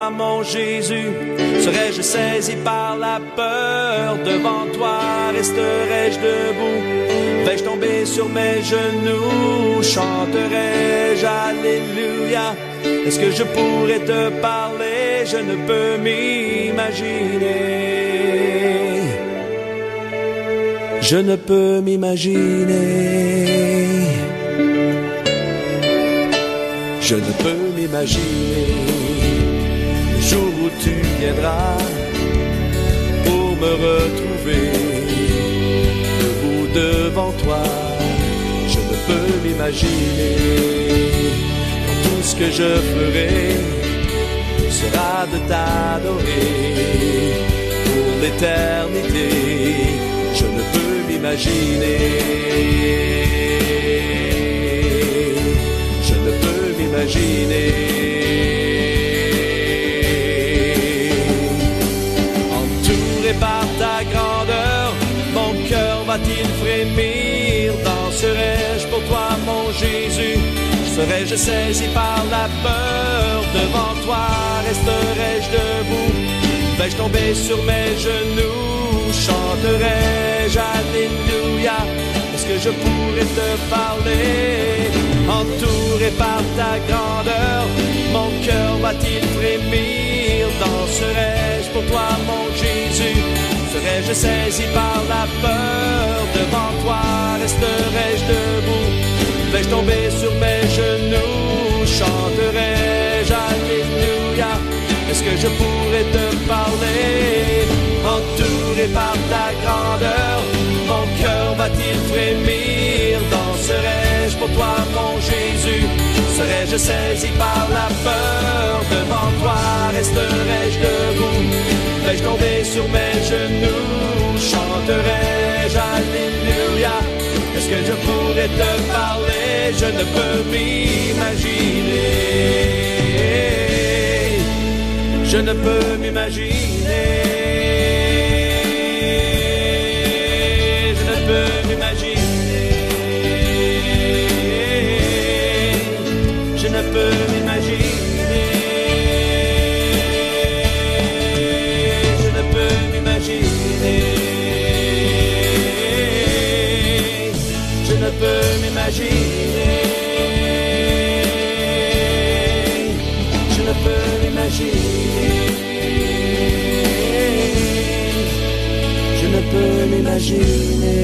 Mon Jésus, serais-je saisi par la peur? Devant toi resterai-je debout? Vais-je tomber sur mes genoux? Chanterai-je Alléluia? Est-ce que je pourrais te parler? Je ne peux m'imaginer. Je ne peux m'imaginer. Je ne peux m'imaginer le jour où tu viendras pour me retrouver debout devant toi. Je ne peux m'imaginer. Tout ce que je ferai sera de t'adorer pour l'éternité. Je ne peux m'imaginer. Je ne peux m'imaginer. Entouré par ta grandeur, mon cœur va-t-il frémir? Danserai-je pour toi, mon Jésus? Serais-je saisi par la peur? Devant toi resterai-je debout? Vais-je tomber sur mes genoux? Chanterai-je Alléluia? Est-ce que je pourrais te parler? Entouré par ta grandeur, mon cœur va-t-il frémir? Danserai-je pour toi, mon Jésus? Serais-je saisi par la peur? Devant toi resterai-je debout? Vais-je tomber sur mes genoux? Chanterai-je Alléluia? Est-ce que je pourrais te parler? Entouré par ta grandeur, mon cœur va-t-il frémir? Danserai-je pour toi, mon Jésus? Serais-je saisi par la peur? Devant toi resterai-je debout? Vais-je tomber sur mes genoux? Chanterai-je Alléluia? Est-ce que je pourrais te parler? Je ne peux m'imaginer. Je ne peux m'imaginer. Je ne peux m'imaginer. Je ne peux m'imaginer. Je ne peux m'imaginer. Je ne peux m'imaginer. Je ne peux m'imaginer. Je ne peux m'imaginer.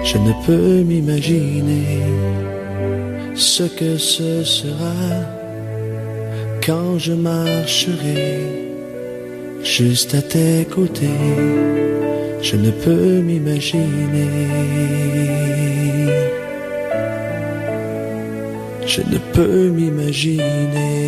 Je ne peux m'imaginer ce que ce sera quand je marcherai juste à tes côtés. Je ne peux m'imaginer. Je ne peux m'imaginer.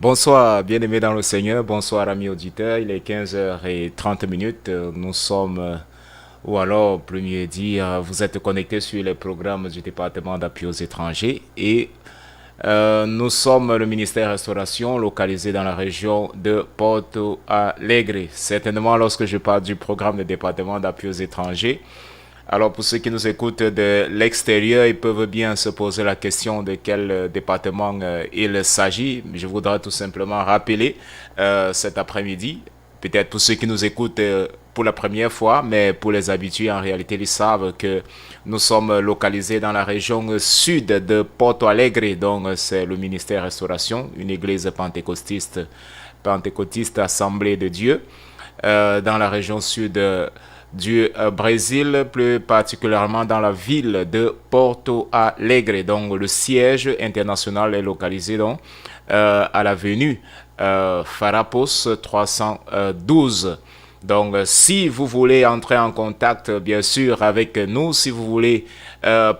Bonsoir, bien-aimés dans le Seigneur, bonsoir amis auditeurs, il est 15h30, nous sommes, ou alors, plus mieux dire, vous êtes connectés sur les programmes du département d'appui aux étrangers et nous sommes le ministère Restauration localisé dans la région de Porto Alegre. Certainement, lorsque je parle du programme de département d'appui aux étrangers, alors pour ceux qui nous écoutent de l'extérieur, ils peuvent bien se poser la question de quel département il s'agit. Je voudrais tout simplement rappeler cet après-midi, peut-être pour ceux qui nous écoutent pour la première fois, mais pour les habitués, en réalité, ils savent que nous sommes localisés dans la région sud de Porto Alegre. Donc, c'est le ministère Restauration, une église pentecôtiste Assemblée de Dieu, dans la région sud du Brésil, plus particulièrement dans la ville de Porto Alegre. Donc, le siège international est localisé donc, à l'avenue Farrapos 312. Donc, si vous voulez entrer en contact, bien sûr, avec nous, si vous voulez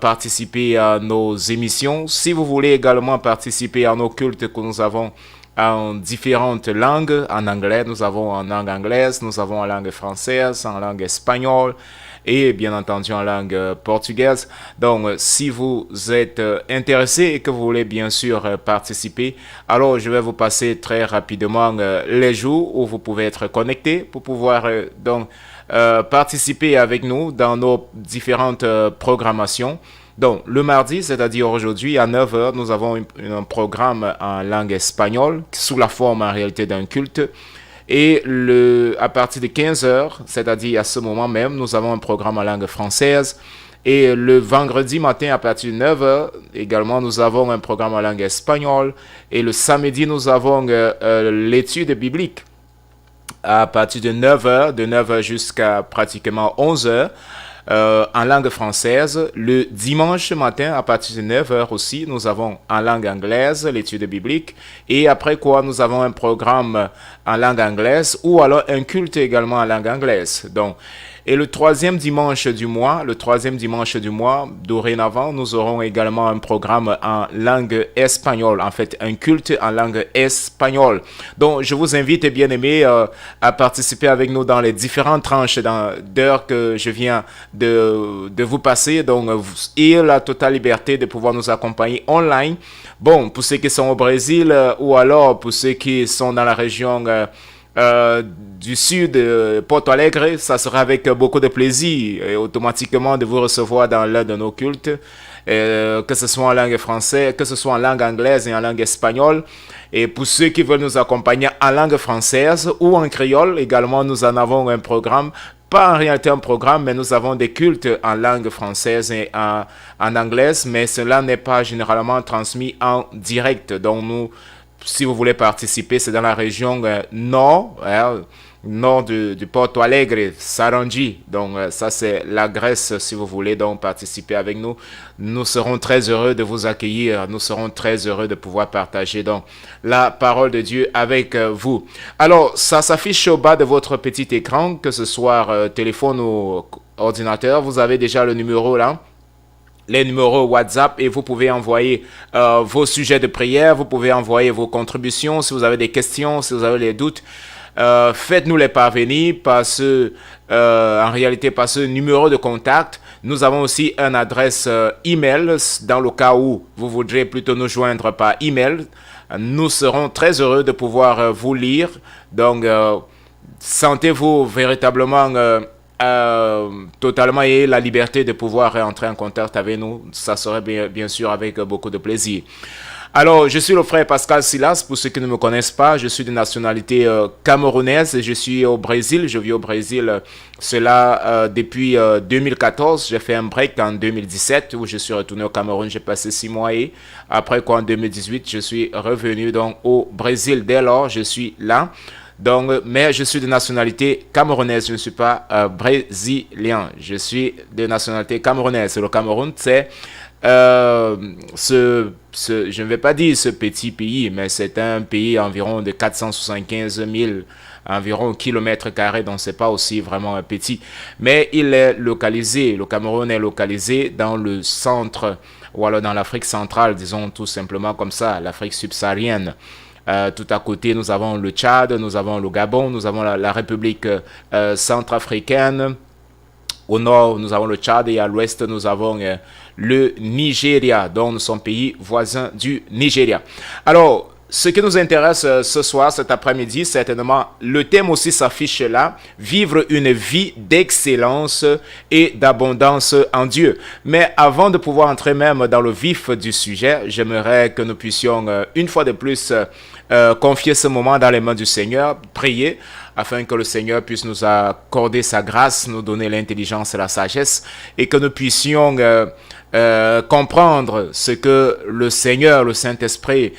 participer à nos émissions, si vous voulez également participer à nos cultes que nous avons en différentes langues, en anglais, nous avons en langue anglaise, nous avons en langue française, en langue espagnole et bien entendu en langue portugaise. Donc, si vous êtes intéressé et que vous voulez bien sûr participer, alors je vais vous passer très rapidement les jours où vous pouvez être connecté pour pouvoir participer avec nous dans nos différentes programmations. Donc, le mardi, c'est-à-dire aujourd'hui, à 9 h, nous avons un programme en langue espagnole, sous la forme en réalité d'un culte. Et à partir de 15 h, c'est-à-dire à ce moment même, nous avons un programme en langue française. Et le vendredi matin, à partir de 9 h, également, nous avons un programme en langue espagnole. Et le samedi, nous avons l'étude biblique à partir de 9 h, de 9 h jusqu'à pratiquement 11 h. En langue française. Le dimanche matin, à partir de 9 h aussi, nous avons en langue anglaise l'étude biblique. Et après quoi, nous avons un programme en langue anglaise ou alors un culte également en langue anglaise. Donc, et le troisième dimanche du mois, dorénavant, nous aurons également un programme en langue espagnole, en fait, un culte en langue espagnole. Donc, je vous invite, bien aimés, à participer avec nous dans les différentes tranches d'heures que je viens de vous passer. Donc, et la totale liberté de pouvoir nous accompagner online. Bon, pour ceux qui sont au Brésil ou alors pour ceux qui sont dans la région du sud, Porto Alegre, ça sera avec beaucoup de plaisir et automatiquement de vous recevoir dans l'un de nos cultes, que ce soit en langue française, que ce soit en langue anglaise et en langue espagnole. Et pour ceux qui veulent nous accompagner en langue française ou en créole, également nous en avons un programme. Pas en réalité un programme, mais nous avons des cultes en langue française et en anglaise, mais cela n'est pas généralement transmis en direct. Donc nous, si vous voulez participer, c'est dans la région nord du Porto Alegre, Sarandi. Donc ça c'est la Grèce, si vous voulez donc participer avec nous. Nous serons très heureux de vous accueillir. Nous serons très heureux de pouvoir partager donc la parole de Dieu avec vous. Alors ça s'affiche au bas de votre petit écran, que ce soit téléphone ou ordinateur. Vous avez déjà le numéro là, les numéros WhatsApp, et vous pouvez envoyer vos sujets de prière, vous pouvez envoyer vos contributions, si vous avez des questions, si vous avez des doutes, faites-nous les parvenir en réalité par ce numéro de contact. Nous avons aussi une adresse email dans le cas où vous voudrez plutôt nous joindre par email. Nous serons très heureux de pouvoir vous lire. Donc, sentez-vous véritablement totalement et la liberté de pouvoir entrer en contact avec nous. Ça serait bien sûr avec beaucoup de plaisir. Alors, je suis le frère Pascal Silas. Pour ceux qui ne me connaissent pas, je suis de nationalité camerounaise. Je suis au Brésil. Je vis au Brésil. Cela depuis 2014. J'ai fait un break en 2017 où je suis retourné au Cameroun. J'ai passé 6 mois et après quoi en 2018, je suis revenu donc au Brésil. Dès lors, je suis là. Donc, mais je suis de nationalité camerounaise, je ne suis pas brésilien, je suis de nationalité camerounaise. Le Cameroun, c'est je ne vais pas dire ce petit pays, mais c'est un pays environ de 475 000 environ kilomètres carrés, donc c'est pas aussi vraiment un petit. Mais il est localisé, le Cameroun est localisé dans le centre, ou alors dans l'Afrique centrale, disons tout simplement comme ça, l'Afrique subsaharienne. Tout à côté, nous avons le Tchad, nous avons le Gabon, nous avons la République centrafricaine. Au nord, nous avons le Tchad et à l'ouest, nous avons le Nigeria. Donc, nous sommes pays voisins du Nigeria. Alors, ce qui nous intéresse ce soir, cet après-midi, certainement, le thème aussi s'affiche là, vivre une vie d'excellence et d'abondance en Dieu. Mais avant de pouvoir entrer même dans le vif du sujet, j'aimerais que nous puissions une fois de plus confier ce moment dans les mains du Seigneur, prier afin que le Seigneur puisse nous accorder sa grâce, nous donner l'intelligence et la sagesse, et que nous puissions comprendre ce que le Seigneur, le Saint-Esprit,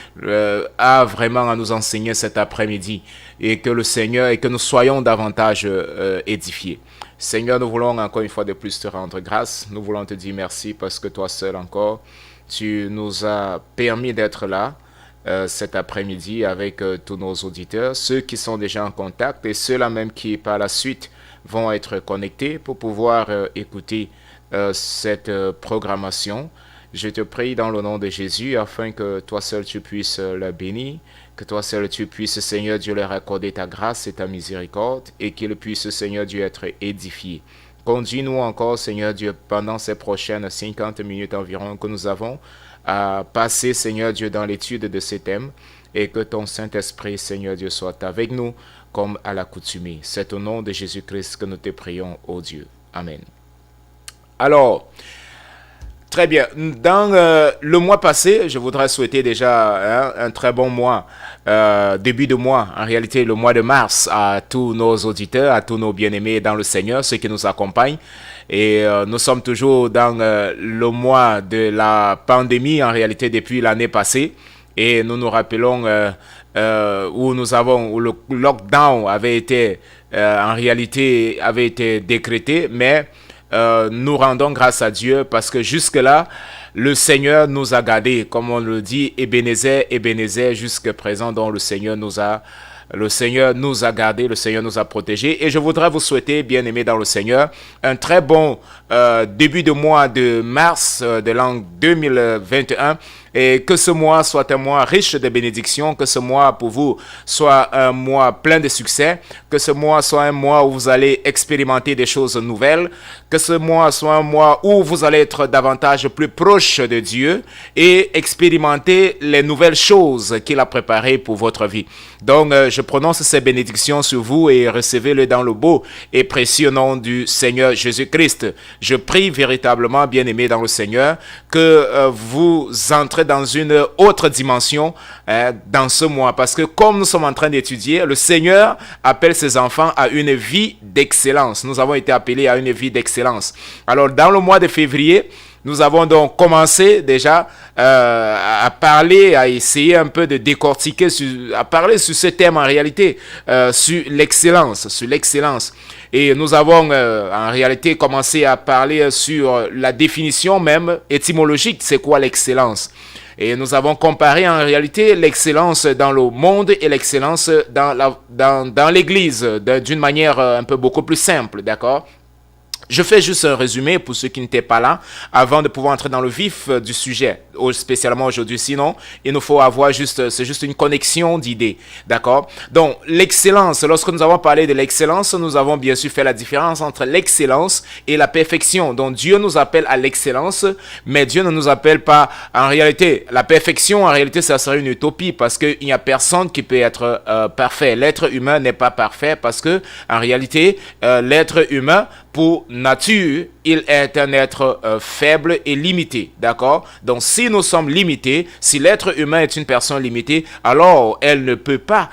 a vraiment à nous enseigner cet après-midi, et que le Seigneur, et que nous soyons davantage édifiés. Seigneur, nous voulons encore une fois de plus te rendre grâce. Nous voulons te dire merci parce que toi seul encore, tu nous as permis d'être là cet après-midi avec tous nos auditeurs, ceux qui sont déjà en contact et ceux-là même qui par la suite vont être connectés pour pouvoir écouter cette programmation. Je te prie dans le nom de Jésus afin que toi seul tu puisses la bénir, que toi seul tu puisses, Seigneur Dieu, leur accorder ta grâce et ta miséricorde et qu'ils puissent, Seigneur Dieu, être édifiés. Conduis-nous encore, Seigneur Dieu, pendant ces prochaines 50 minutes environ que nous avons à passer, Seigneur Dieu, dans l'étude de ces thèmes et que ton Saint-Esprit, Seigneur Dieu, soit avec nous comme à l'accoutumée. C'est au nom de Jésus-Christ que nous te prions, ô Dieu. Amen. Alors, très bien. Dans le mois passé, je voudrais souhaiter déjà un très bon mois, début de mois, en réalité le mois de mars, à tous nos auditeurs, à tous nos bien-aimés dans le Seigneur, ceux qui nous accompagnent. Et nous sommes toujours dans le mois de la pandémie, en réalité depuis l'année passée. Et nous nous rappelons où le lockdown avait été, en réalité, avait été décrété, mais nous rendons grâce à Dieu parce que jusque-là, le Seigneur nous a gardés, comme on le dit, Ebenezer, Ebenezer, jusqu'à présent, dont le Seigneur nous a gardés, le Seigneur nous a protégés. Et je voudrais vous souhaiter, bien-aimés dans le Seigneur, un très bon début de mois de mars de l'an 2021. Et que ce mois soit un mois riche de bénédictions, que ce mois pour vous soit un mois plein de succès, que ce mois soit un mois où vous allez expérimenter des choses nouvelles, que ce mois soit un mois où vous allez être davantage plus proche de Dieu et expérimenter les nouvelles choses qu'il a préparées pour votre vie. Donc, je prononce ces bénédictions sur vous et recevez-le dans le beau et précieux nom du Seigneur Jésus-Christ. Je prie véritablement, bien-aimés dans le Seigneur, que vous entrez dans une autre dimension dans ce mois. Parce que comme nous sommes en train d'étudier, le Seigneur appelle ses enfants à une vie d'excellence. Nous avons été appelés à une vie d'excellence. Alors, dans le mois de février, nous avons donc commencé déjà à parler, à essayer un peu de décortiquer, à parler sur ce thème en réalité, sur l'excellence, Et nous avons en réalité commencé à parler sur la définition même étymologique, c'est quoi l'excellence. Et nous avons comparé en réalité l'excellence dans le monde et l'excellence dans l'Église d'une manière un peu beaucoup plus simple, d'accord ? Je fais juste un résumé pour ceux qui n'étaient pas là, avant de pouvoir entrer dans le vif du sujet, spécialement aujourd'hui. Sinon, il nous faut avoir c'est juste une connexion d'idées, d'accord? Donc, l'excellence, lorsque nous avons parlé de l'excellence, nous avons bien sûr fait la différence entre l'excellence et la perfection. Donc, Dieu nous appelle à l'excellence, mais Dieu ne nous appelle pas, en réalité, la perfection, en réalité, ça serait une utopie, parce qu'il n'y a personne qui peut être parfait. L'être humain n'est pas parfait, parce que, en réalité, l'être humain, pour nature, il est un être faible et limité, d'accord? Donc, si nous sommes limités, si l'être humain est une personne limitée, alors elle ne peut pas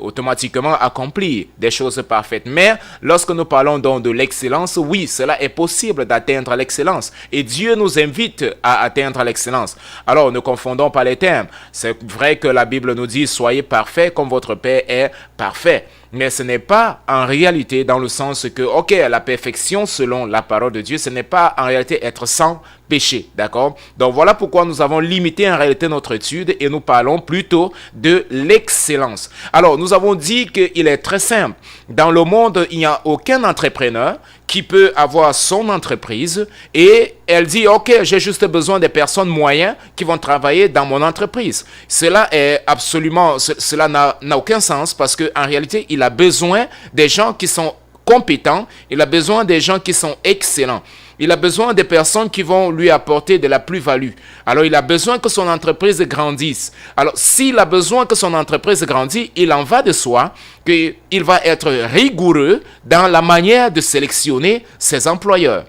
automatiquement accomplir des choses parfaites. Mais lorsque nous parlons donc de l'excellence, oui, cela est possible d'atteindre l'excellence. Et Dieu nous invite à atteindre l'excellence. Alors, ne confondons pas les termes. C'est vrai que la Bible nous dit « Soyez parfaits comme votre Père est parfait ». Mais ce n'est pas en réalité dans le sens que, ok, la perfection selon la parole de Dieu, ce n'est pas en réalité être sans péché, d'accord? Donc voilà pourquoi nous avons limité en réalité notre étude et nous parlons plutôt de l'excellence. Alors, nous avons dit qu'il est très simple. Dans le monde, il n'y a aucun entrepreneur qui peut avoir son entreprise et elle dit, ok, j'ai juste besoin des personnes moyennes qui vont travailler dans mon entreprise. Cela n'a aucun sens parce qu'en réalité, il a besoin des gens qui sont compétents, il a besoin des gens qui sont excellents. Il a besoin des personnes qui vont lui apporter de la plus-value. Alors, il a besoin que son entreprise grandisse. Alors, s'il a besoin que son entreprise grandisse, il en va de soi qu'il va être rigoureux dans la manière de sélectionner ses employeurs.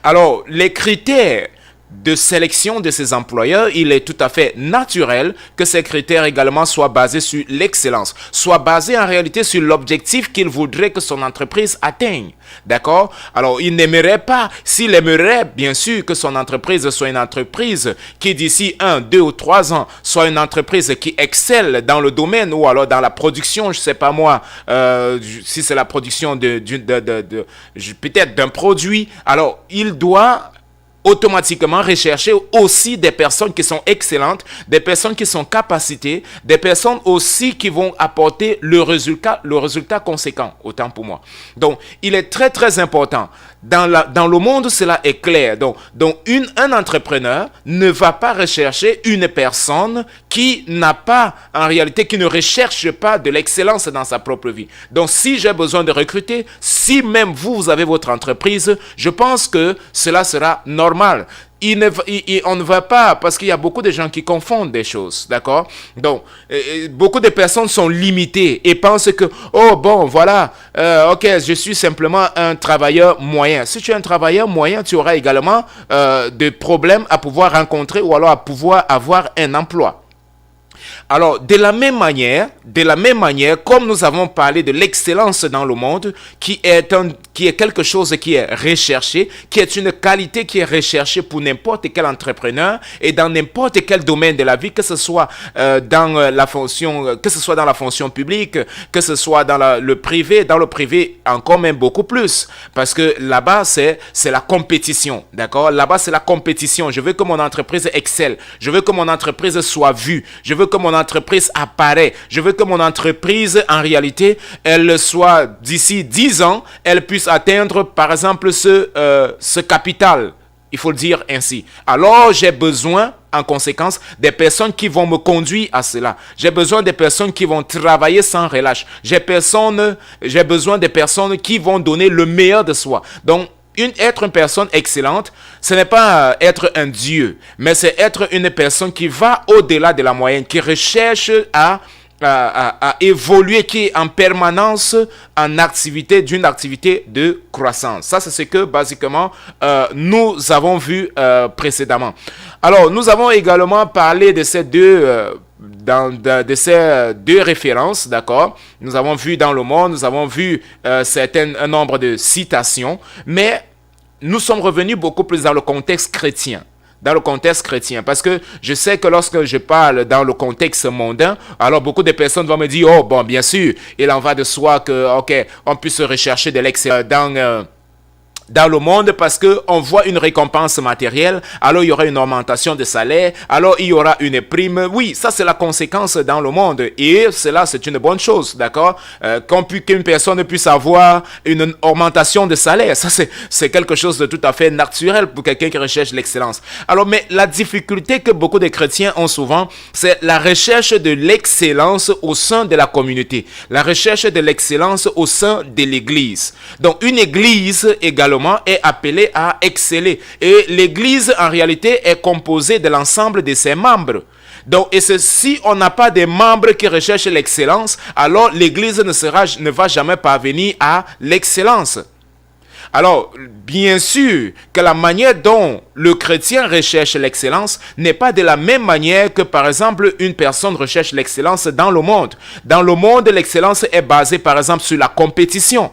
Alors, les critères de sélection de ses employeurs, il est tout à fait naturel que ces critères également soient basés sur l'excellence, soient basés en réalité sur l'objectif qu'il voudrait que son entreprise atteigne. D'accord? Alors, il n'aimerait pas, s'il aimerait bien sûr que son entreprise soit une entreprise qui d'ici 1, 2 ou 3 ans soit une entreprise qui excelle dans le domaine ou alors dans la production, je sais pas moi, si c'est la production peut-être d'un produit, alors il doit automatiquement rechercher aussi des personnes qui sont excellentes, des personnes qui sont capacitées, des personnes aussi qui vont apporter le résultat conséquent, autant pour moi. Donc, il est très très important. Dans le monde, cela est clair. Donc un entrepreneur ne va pas rechercher une personne qui n'a pas, en réalité, qui ne recherche pas de l'excellence dans sa propre vie. Donc, si j'ai besoin de recruter, si même vous avez votre entreprise, je pense que cela sera normal. On ne va pas, parce qu'il y a beaucoup de gens qui confondent des choses, d'accord? Donc, beaucoup de personnes sont limitées et pensent que, oh bon, voilà, ok, je suis simplement un travailleur moyen. Si tu es un travailleur moyen, tu auras également des problèmes à pouvoir rencontrer ou alors à pouvoir avoir un emploi. Alors, de la même manière, comme nous avons parlé de l'excellence dans le monde, qui est quelque chose qui est recherché, qui est une qualité qui est recherchée pour n'importe quel entrepreneur et dans n'importe quel domaine de la vie, que ce soit dans la fonction publique, que ce soit dans le privé encore même beaucoup plus, parce que là-bas c'est la compétition, d'accord? Là-bas c'est la compétition. Je veux que mon entreprise excelle, je veux que mon entreprise soit vue, je veux que mon entreprise apparaît. Je veux que mon entreprise, en réalité, elle soit, d'ici 10 ans, elle puisse atteindre, par exemple, ce capital. Il faut le dire ainsi. Alors, j'ai besoin, en conséquence, des personnes qui vont me conduire à cela. J'ai besoin des personnes qui vont travailler sans relâche. J'ai besoin des personnes qui vont donner le meilleur de soi. Donc, être une personne excellente, ce n'est pas être un dieu, mais c'est être une personne qui va au-delà de la moyenne, qui recherche à évoluer, qui est en permanence d'une activité de croissance. Ça, c'est ce que, basiquement, nous avons vu précédemment. Alors, nous avons également parlé de ces deux références, d'accord? Nous avons vu dans le monde, nous avons vu un nombre de citations, mais nous sommes revenus beaucoup plus dans le contexte chrétien. Parce que je sais que lorsque je parle dans le contexte mondain, alors beaucoup de personnes vont me dire, oh bon, bien sûr, il en va de soi que, ok, on puisse rechercher de l'excellence dans le monde parce qu'on voit une récompense matérielle, alors il y aura une augmentation de salaire, alors il y aura une prime. Oui, ça c'est la conséquence dans le monde et cela c'est une bonne chose, d'accord? Qu'une personne puisse avoir une augmentation de salaire, ça c'est quelque chose de tout à fait naturel pour quelqu'un qui recherche l'excellence. Alors, mais la difficulté que beaucoup de chrétiens ont souvent, c'est la recherche de l'excellence au sein de la communauté, la recherche de l'excellence au sein de l'église. Donc, une église également est appelée à exceller. Et l'église, en réalité, est composée de l'ensemble de ses membres. Donc, et si on n'a pas des membres qui recherchent l'excellence, alors l'église ne va jamais parvenir à l'excellence. Alors, bien sûr que la manière dont le chrétien recherche l'excellence n'est pas de la même manière que, par exemple, une personne recherche l'excellence dans le monde. Dans le monde, l'excellence est basée, par exemple, sur la compétition.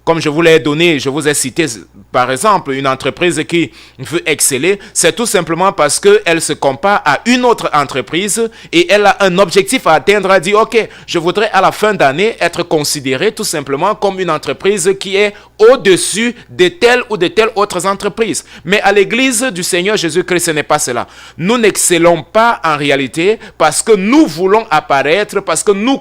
Comme je vous ai cité, par exemple, une entreprise qui veut exceller, c'est tout simplement parce qu'elle se compare à une autre entreprise et elle a un objectif à atteindre. Elle dit, ok, je voudrais à la fin d'année être considéré tout simplement comme une entreprise qui est au-dessus de telle ou de telle autre entreprise. Mais à l'église du Seigneur Jésus-Christ, ce n'est pas cela. Nous n'excellons pas en réalité parce que nous voulons apparaître, parce que nous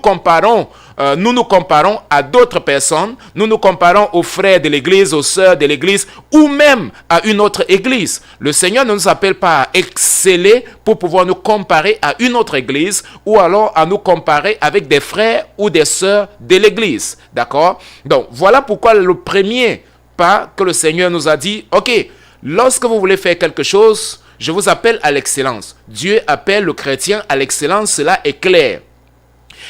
nous comparons à d'autres personnes, nous nous comparons aux frères de l'église, aux sœurs de l'église ou même à une autre église. Le Seigneur ne nous appelle pas à exceller pour pouvoir nous comparer à une autre église ou alors à nous comparer avec des frères ou des sœurs de l'église. D'accord? Donc, voilà pourquoi le premier pas que le Seigneur nous a dit, ok, lorsque vous voulez faire quelque chose, je vous appelle à l'excellence. Dieu appelle le chrétien à l'excellence, cela est clair.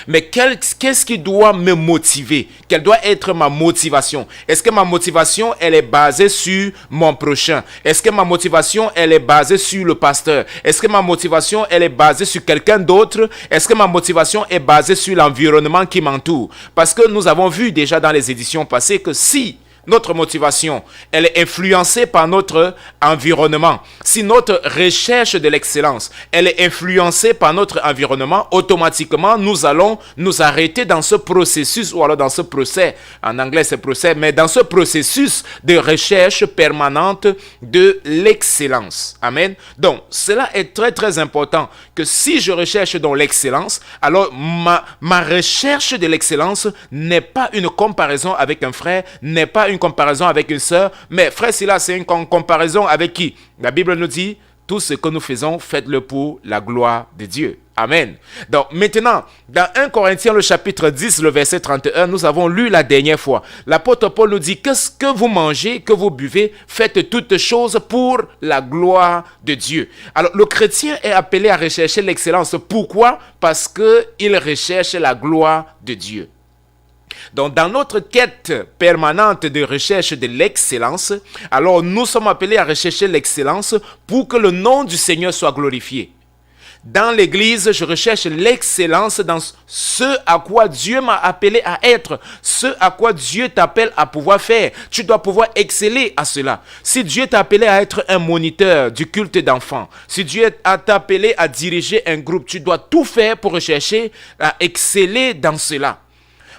Mais qu'est-ce qui doit me motiver? Quelle doit être ma motivation? Est-ce que ma motivation, elle est basée sur mon prochain? Est-ce que ma motivation, elle est basée sur le pasteur? Est-ce que ma motivation, elle est basée sur quelqu'un d'autre? Est-ce que ma motivation est basée sur l'environnement qui m'entoure? Parce que nous avons vu déjà dans les éditions passées que si notre motivation, elle est influencée par notre environnement, si notre recherche de l'excellence, elle est influencée par notre environnement, automatiquement, nous allons nous arrêter dans ce processus, ou alors dans ce procès, en anglais c'est procès, mais dans ce processus de recherche permanente de l'excellence. Amen. Donc, cela est très très important, que si je recherche dans l'excellence, alors ma recherche de l'excellence n'est pas une comparaison avec un frère, n'est pas une comparaison avec une sœur, mais frère Silas, c'est une comparaison avec qui? La Bible nous dit, tout ce que nous faisons, faites-le pour la gloire de Dieu. Amen. Donc maintenant, dans 1 Corinthiens, le chapitre 10, le verset 31, nous avons lu la dernière fois. L'apôtre Paul nous dit, qu'est-ce que vous mangez, que vous buvez, faites toutes choses pour la gloire de Dieu. Alors le chrétien est appelé à rechercher l'excellence. Pourquoi? Parce qu'il recherche la gloire de Dieu. Donc, dans notre quête permanente de recherche de l'excellence, alors nous sommes appelés à rechercher l'excellence pour que le nom du Seigneur soit glorifié. Dans l'église, je recherche l'excellence dans ce à quoi Dieu m'a appelé à être, ce à quoi Dieu t'appelle à pouvoir faire. Tu dois pouvoir exceller à cela. Si Dieu t'a appelé à être un moniteur du culte d'enfants, si Dieu t'a appelé à diriger un groupe, tu dois tout faire pour rechercher à exceller dans cela.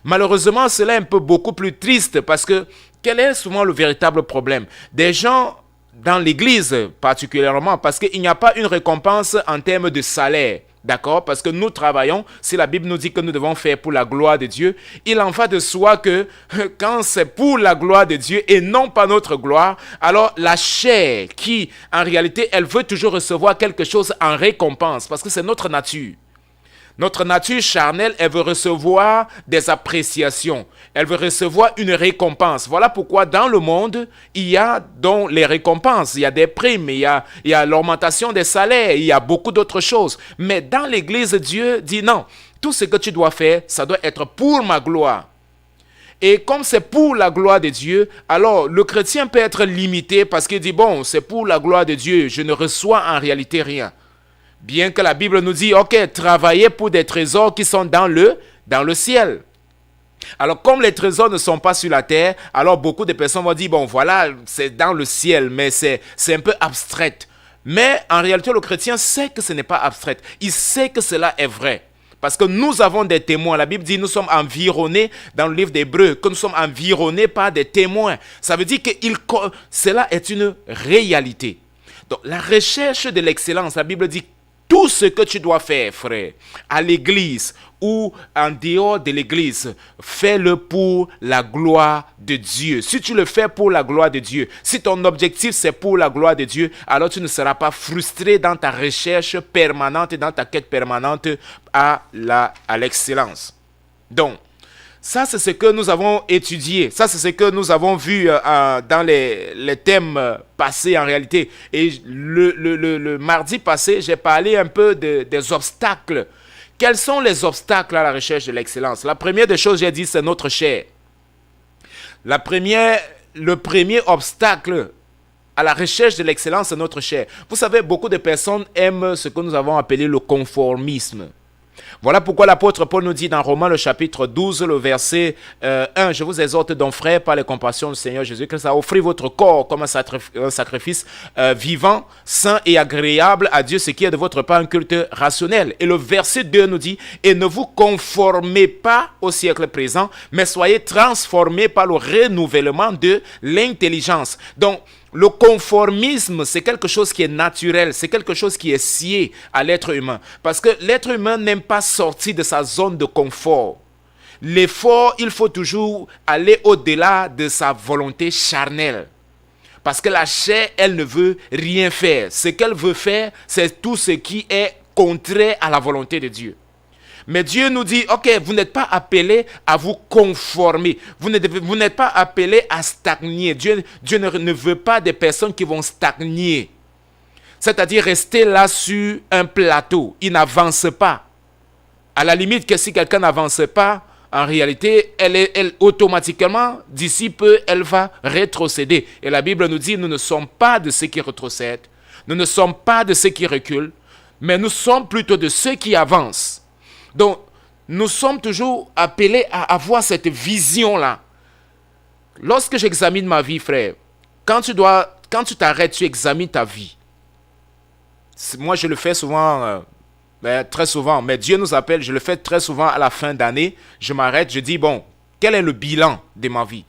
Malheureusement, cela est un peu beaucoup plus triste parce que quel est souvent le véritable problème? Des gens dans l'église particulièrement, parce qu'il n'y a pas une récompense en termes de salaire. D'accord? Parce que nous travaillons, si la Bible nous dit que nous devons faire pour la gloire de Dieu, il en va de soi que quand c'est pour la gloire de Dieu et non pas notre gloire, alors la chair qui, en réalité, elle veut toujours recevoir quelque chose en récompense parce que c'est notre nature. Notre nature charnelle, elle veut recevoir des appréciations. Elle veut recevoir une récompense. Voilà pourquoi dans le monde, il y a donc les récompenses. Il y a des primes, il y a l'augmentation des salaires, il y a beaucoup d'autres choses. Mais dans l'église, Dieu dit non. Tout ce que tu dois faire, ça doit être pour ma gloire. Et comme c'est pour la gloire de Dieu, alors le chrétien peut être limité parce qu'il dit bon, c'est pour la gloire de Dieu, je ne reçois en réalité rien. Bien que la Bible nous dit, ok, travaillez pour des trésors qui sont dans le ciel. Alors, comme les trésors ne sont pas sur la terre, alors beaucoup de personnes vont dire, bon, voilà, c'est dans le ciel, mais c'est un peu abstrait. Mais en réalité, le chrétien sait que ce n'est pas abstrait. Il sait que cela est vrai. Parce que nous avons des témoins. La Bible dit, nous sommes environnés, dans le livre d'Hébreux, que nous sommes environnés par des témoins. Ça veut dire que cela est une réalité. Donc, la recherche de l'excellence, la Bible dit, tout ce que tu dois faire, frère, à l'église ou en dehors de l'église, fais-le pour la gloire de Dieu. Si tu le fais pour la gloire de Dieu, si ton objectif c'est pour la gloire de Dieu, alors tu ne seras pas frustré dans ta recherche permanente et dans ta quête permanente à l'excellence. Donc, ça, c'est ce que nous avons étudié. Ça, c'est ce que nous avons vu dans les thèmes passés en réalité. Et le mardi passé, j'ai parlé un peu des obstacles. Quels sont les obstacles à la recherche de l'excellence? La première des choses, j'ai dit, c'est notre chair. Le premier obstacle à la recherche de l'excellence, c'est notre chair. Vous savez, beaucoup de personnes aiment ce que nous avons appelé le conformisme. Voilà pourquoi l'apôtre Paul nous dit dans Romains le chapitre 12, le verset 1, « Je vous exhorte donc frères par les compassions du Seigneur Jésus-Christ à offrir votre corps comme un sacrifice vivant, saint et agréable à Dieu, ce qui est de votre part un culte rationnel. » Et le verset 2 nous dit, « Et ne vous conformez pas au siècle présent, mais soyez transformés par le renouvellement de l'intelligence. » Donc, le conformisme, c'est quelque chose qui est naturel, c'est quelque chose qui est scié à l'être humain. Parce que l'être humain n'aime pas sortir de sa zone de confort. L'effort, il faut toujours aller au-delà de sa volonté charnelle. Parce que la chair, elle ne veut rien faire. Ce qu'elle veut faire, c'est tout ce qui est contraire à la volonté de Dieu. Mais Dieu nous dit, ok, vous n'êtes pas appelés à vous conformer. Vous n'êtes pas appelés à stagner. Dieu ne veut pas des personnes qui vont stagner. C'est-à-dire rester là sur un plateau. Il n'avance pas. À la limite, que si quelqu'un n'avance pas, en réalité, elle automatiquement, d'ici peu, elle va rétrocéder. Et la Bible nous dit, nous ne sommes pas de ceux qui rétrocèdent, nous ne sommes pas de ceux qui reculent, mais nous sommes plutôt de ceux qui avancent. Donc, nous sommes toujours appelés à avoir cette vision-là. Lorsque j'examine ma vie, frère, quand tu t'arrêtes, tu examines ta vie. Moi, je le fais souvent, très souvent, mais Dieu nous appelle, je le fais très souvent à la fin d'année. Je m'arrête, je dis, bon, quel est le bilan de ma vie?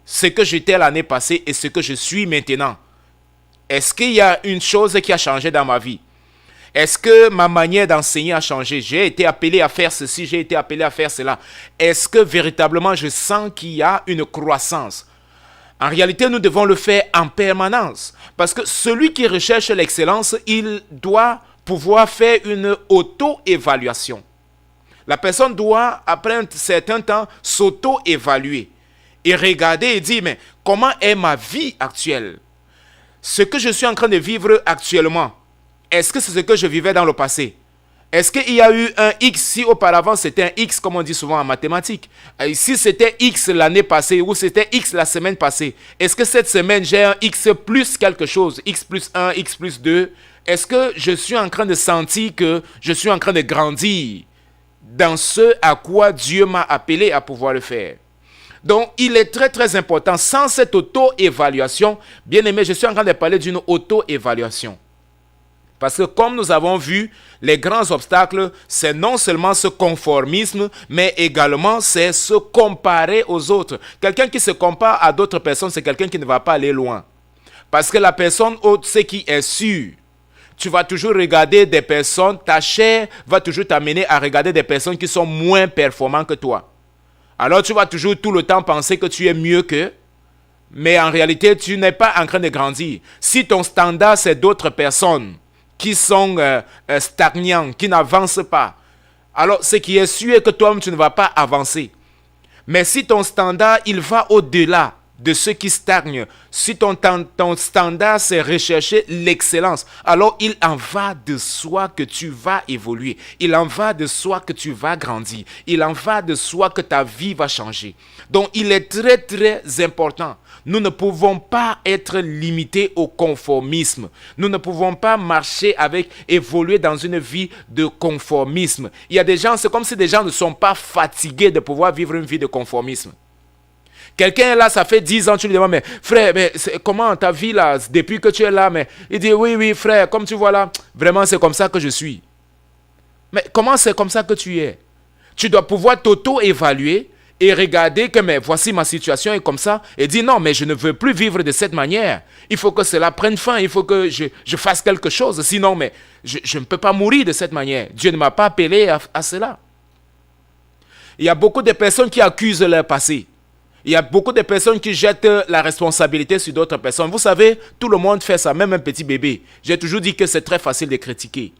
Ce que j'étais l'année passée et ce que je suis maintenant. Est-ce qu'il y a une chose qui a changé dans ma vie? Est-ce que ma manière d'enseigner a changé? J'ai été appelé à faire ceci, j'ai été appelé à faire cela. Est-ce que véritablement je sens qu'il y a une croissance? En réalité, nous devons le faire en permanence. Parce que celui qui recherche l'excellence, il doit pouvoir faire une auto-évaluation. La personne doit, après un certain temps, s'auto-évaluer et regarder et dire, mais comment est ma vie actuelle? Ce que je suis en train de vivre actuellement, est-ce que c'est ce que je vivais dans le passé? Est-ce qu'il y a eu un X si auparavant c'était un X comme on dit souvent en mathématiques? Si c'était X l'année passée ou c'était X la semaine passée, est-ce que cette semaine j'ai un X plus quelque chose? X plus 1, X plus 2? Est-ce que je suis en train de sentir que je suis en train de grandir dans ce à quoi Dieu m'a appelé à pouvoir le faire? Donc, il est très très important, sans cette auto-évaluation, bien aimé, je suis en train de parler d'une auto-évaluation. Parce que comme nous avons vu, les grands obstacles, c'est non seulement ce conformisme, mais également c'est se comparer aux autres. Quelqu'un qui se compare à d'autres personnes, c'est quelqu'un qui ne va pas aller loin. Parce que la personne haute, c'est qui est sûre. Tu vas toujours regarder des personnes, ta chair va toujours t'amener à regarder des personnes qui sont moins performantes que toi. Alors tu vas toujours tout le temps penser que tu es mieux qu'eux. Mais en réalité, tu n'es pas en train de grandir. Si ton standard, c'est d'autres personnes qui sont stagnants, qui n'avancent pas, alors ce qui est sûr est que toi-même, tu ne vas pas avancer. Mais si ton standard, il va au-delà de ceux qui stagnent, si ton standard, c'est rechercher l'excellence, alors il en va de soi que tu vas évoluer. Il en va de soi que tu vas grandir. Il en va de soi que ta vie va changer. Donc, il est très, très important. Nous ne pouvons pas être limités au conformisme. Nous ne pouvons pas évoluer dans une vie de conformisme. Il y a des gens, c'est comme si des gens ne sont pas fatigués de pouvoir vivre une vie de conformisme. Quelqu'un est là, ça fait 10 ans, tu lui demandes, mais frère, comment ta vie là, depuis que tu es là, mais il dit, oui, frère, comme tu vois là, vraiment c'est comme ça que je suis. Mais comment c'est comme ça que tu es? Tu dois pouvoir t'auto-évaluer et regarder que, mais voici ma situation est comme ça, et dire, non, mais je ne veux plus vivre de cette manière. Il faut que cela prenne fin, il faut que je fasse quelque chose, sinon, mais je ne peux pas mourir de cette manière. Dieu ne m'a pas appelé à cela. Il y a beaucoup de personnes qui accusent leur passé. Il y a beaucoup de personnes qui jettent la responsabilité sur d'autres personnes. Vous savez, tout le monde fait ça, même un petit bébé. J'ai toujours dit que c'est très facile de critiquer.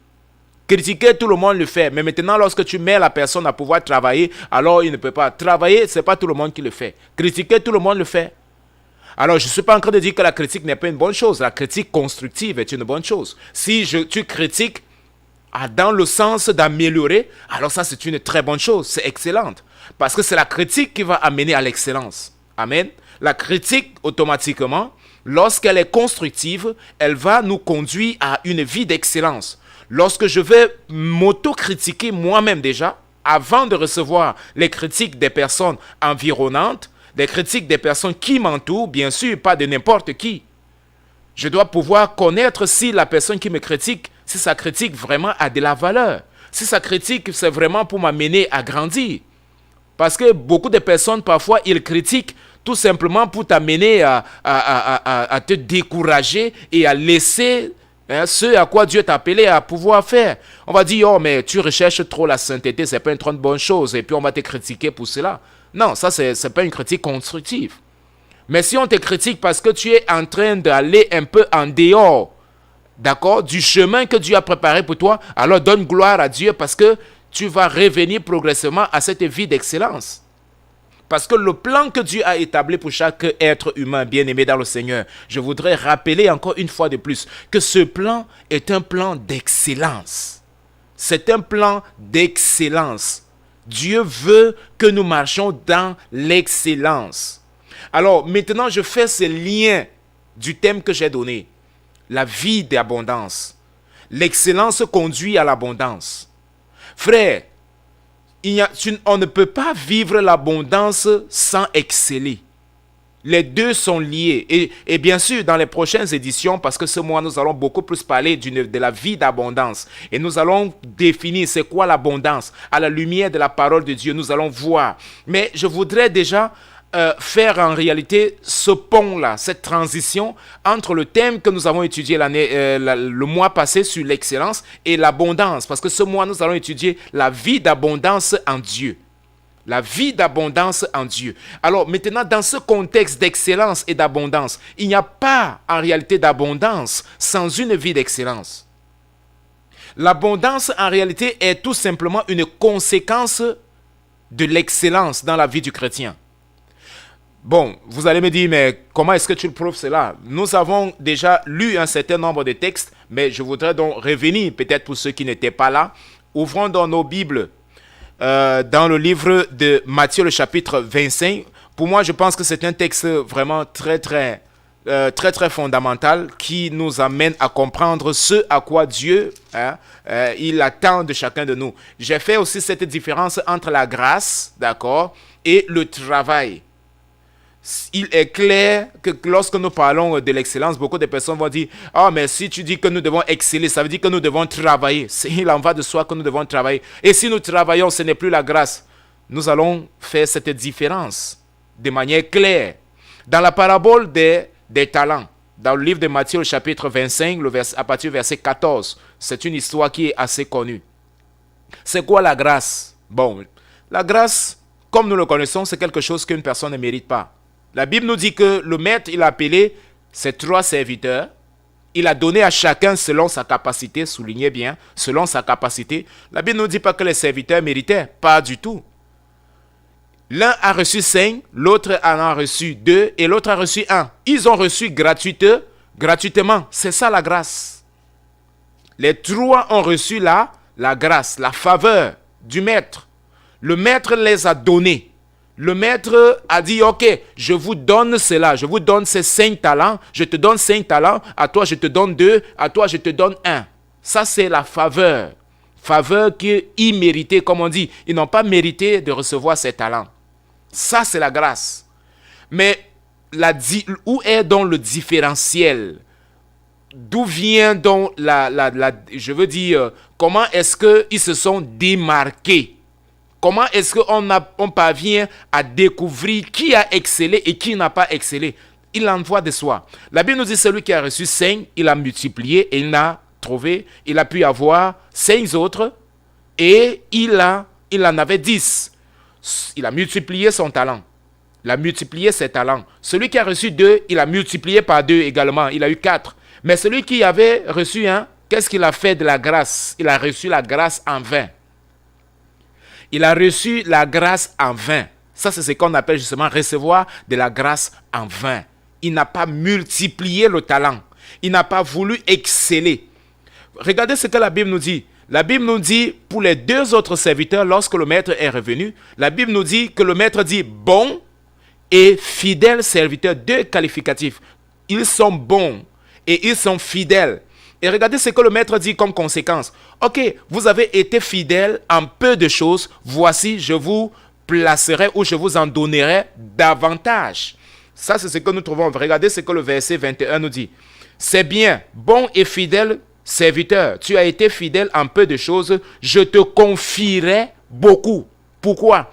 Critiquer, tout le monde le fait. Mais maintenant, lorsque tu mets la personne à pouvoir travailler, alors il ne peut pas. Travailler, ce n'est pas tout le monde qui le fait. Critiquer, tout le monde le fait. Alors, je ne suis pas en train de dire que la critique n'est pas une bonne chose. La critique constructive est une bonne chose. Si tu critiques dans le sens d'améliorer, alors ça, c'est une très bonne chose. C'est excellent. Parce que c'est la critique qui va amener à l'excellence. Amen. La critique, automatiquement, lorsqu'elle est constructive, elle va nous conduire à une vie d'excellence. Lorsque je vais m'auto-critiquer moi-même déjà, avant de recevoir les critiques des personnes environnantes, des critiques des personnes qui m'entourent, bien sûr, pas de n'importe qui. Je dois pouvoir connaître si la personne qui me critique, si sa critique vraiment a de la valeur. Si sa critique, c'est vraiment pour m'amener à grandir. Parce que beaucoup de personnes, parfois, ils critiquent tout simplement pour t'amener à te décourager et à laisser ce à quoi Dieu t'a appelé à pouvoir faire. On va dire, oh, mais tu recherches trop la sainteté, c'est pas une trop bonne chose, et puis on va te critiquer pour cela. Non, ça, c'est pas une critique constructive. Mais si on te critique parce que tu es en train d'aller un peu en dehors, d'accord, du chemin que Dieu a préparé pour toi, alors donne gloire à Dieu parce que tu vas revenir progressivement à cette vie d'excellence. Parce que le plan que Dieu a établi pour chaque être humain bien-aimé dans le Seigneur, je voudrais rappeler encore une fois de plus que ce plan est un plan d'excellence. C'est un plan d'excellence. Dieu veut que nous marchions dans l'excellence. Alors, maintenant, je fais ce lien du thème que j'ai donné. La vie d'abondance. L'excellence conduit à l'abondance. Frère, on ne peut pas vivre l'abondance sans exceller. Les deux sont liés. Et bien sûr, dans les prochaines éditions, parce que ce mois, nous allons beaucoup plus parler de la vie d'abondance. Et nous allons définir c'est quoi l'abondance. À la lumière de la parole de Dieu, nous allons voir. Mais je voudrais déjà faire en réalité ce pont-là, cette transition entre le thème que nous avons étudié le mois passé sur l'excellence et l'abondance. Parce que ce mois, nous allons étudier la vie d'abondance en Dieu. La vie d'abondance en Dieu. Alors maintenant, dans ce contexte d'excellence et d'abondance, il n'y a pas en réalité d'abondance sans une vie d'excellence. L'abondance en réalité est tout simplement une conséquence de l'excellence dans la vie du chrétien. Bon, vous allez me dire, mais comment est-ce que tu le prouves cela? Nous avons déjà lu un certain nombre de textes, mais je voudrais donc revenir, peut-être pour ceux qui n'étaient pas là. Ouvrons dans nos Bibles, dans le livre de Matthieu, le chapitre 25. Pour moi, je pense que c'est un texte vraiment très fondamental qui nous amène à comprendre ce à quoi Dieu il attend de chacun de nous. J'ai fait aussi cette différence entre la grâce, d'accord, et le travail. Il est clair que lorsque nous parlons de l'excellence, beaucoup de personnes vont dire « Ah, mais si tu dis que nous devons exceller, ça veut dire que nous devons travailler. » Il en va de soi que nous devons travailler. Et si nous travaillons, ce n'est plus la grâce. Nous allons faire cette différence de manière claire. Dans la parabole des talents, dans le livre de Matthieu, le chapitre 25, à partir du verset 14, c'est une histoire qui est assez connue. C'est quoi la grâce? Bon, la grâce, comme nous le connaissons, c'est quelque chose qu'une personne ne mérite pas. La Bible nous dit que le maître, il a appelé ses 3 serviteurs. Il a donné à chacun selon sa capacité, soulignez bien, selon sa capacité. La Bible ne nous dit pas que les serviteurs méritaient, pas du tout. L'un a reçu 5, l'autre en a reçu 2 et l'autre a reçu 1. Ils ont reçu gratuitement. C'est ça la grâce. Les 3 ont reçu la grâce, la faveur du maître. Le maître les a donnés. Le maître a dit, ok, je vous donne cela, je vous donne ces 5 talents, je te donne 5 talents, à toi je te donne 2, à toi je te donne 1. Ça c'est la faveur. Faveur qui est imméritée, comme on dit. Ils n'ont pas mérité de recevoir ces talents. Ça c'est la grâce. Mais où est donc le différentiel? D'où vient donc je veux dire, comment est-ce qu'ils se sont démarqués? Comment est-ce qu'on parvient à découvrir qui a excellé et qui n'a pas excellé? Il en va de soi. La Bible nous dit celui qui a reçu 5, il a multiplié et il a trouvé, il a pu avoir 5 autres et il en avait 10. Il a multiplié son talent. Il a multiplié ses talents. Celui qui a reçu 2, il a multiplié par 2 également. Il a eu 4. Mais celui qui avait reçu 1, qu'est-ce qu'il a fait de la grâce? Il a reçu la grâce en vain. Il a reçu la grâce en vain. Ça, c'est ce qu'on appelle justement recevoir de la grâce en vain. Il n'a pas multiplié le talent. Il n'a pas voulu exceller. Regardez ce que la Bible nous dit. La Bible nous dit, pour les 2 autres serviteurs, lorsque le maître est revenu, la Bible nous dit que le maître dit « bon » et « fidèle serviteur », 2 qualificatifs. Ils sont bons et ils sont fidèles. Et regardez ce que le maître dit comme conséquence. Ok, vous avez été fidèle en peu de choses. Voici, je vous placerai ou je vous en donnerai davantage. Ça, c'est ce que nous trouvons. Regardez ce que le verset 21 nous dit. C'est bien, bon et fidèle serviteur. Tu as été fidèle en peu de choses. Je te confierai beaucoup. Pourquoi?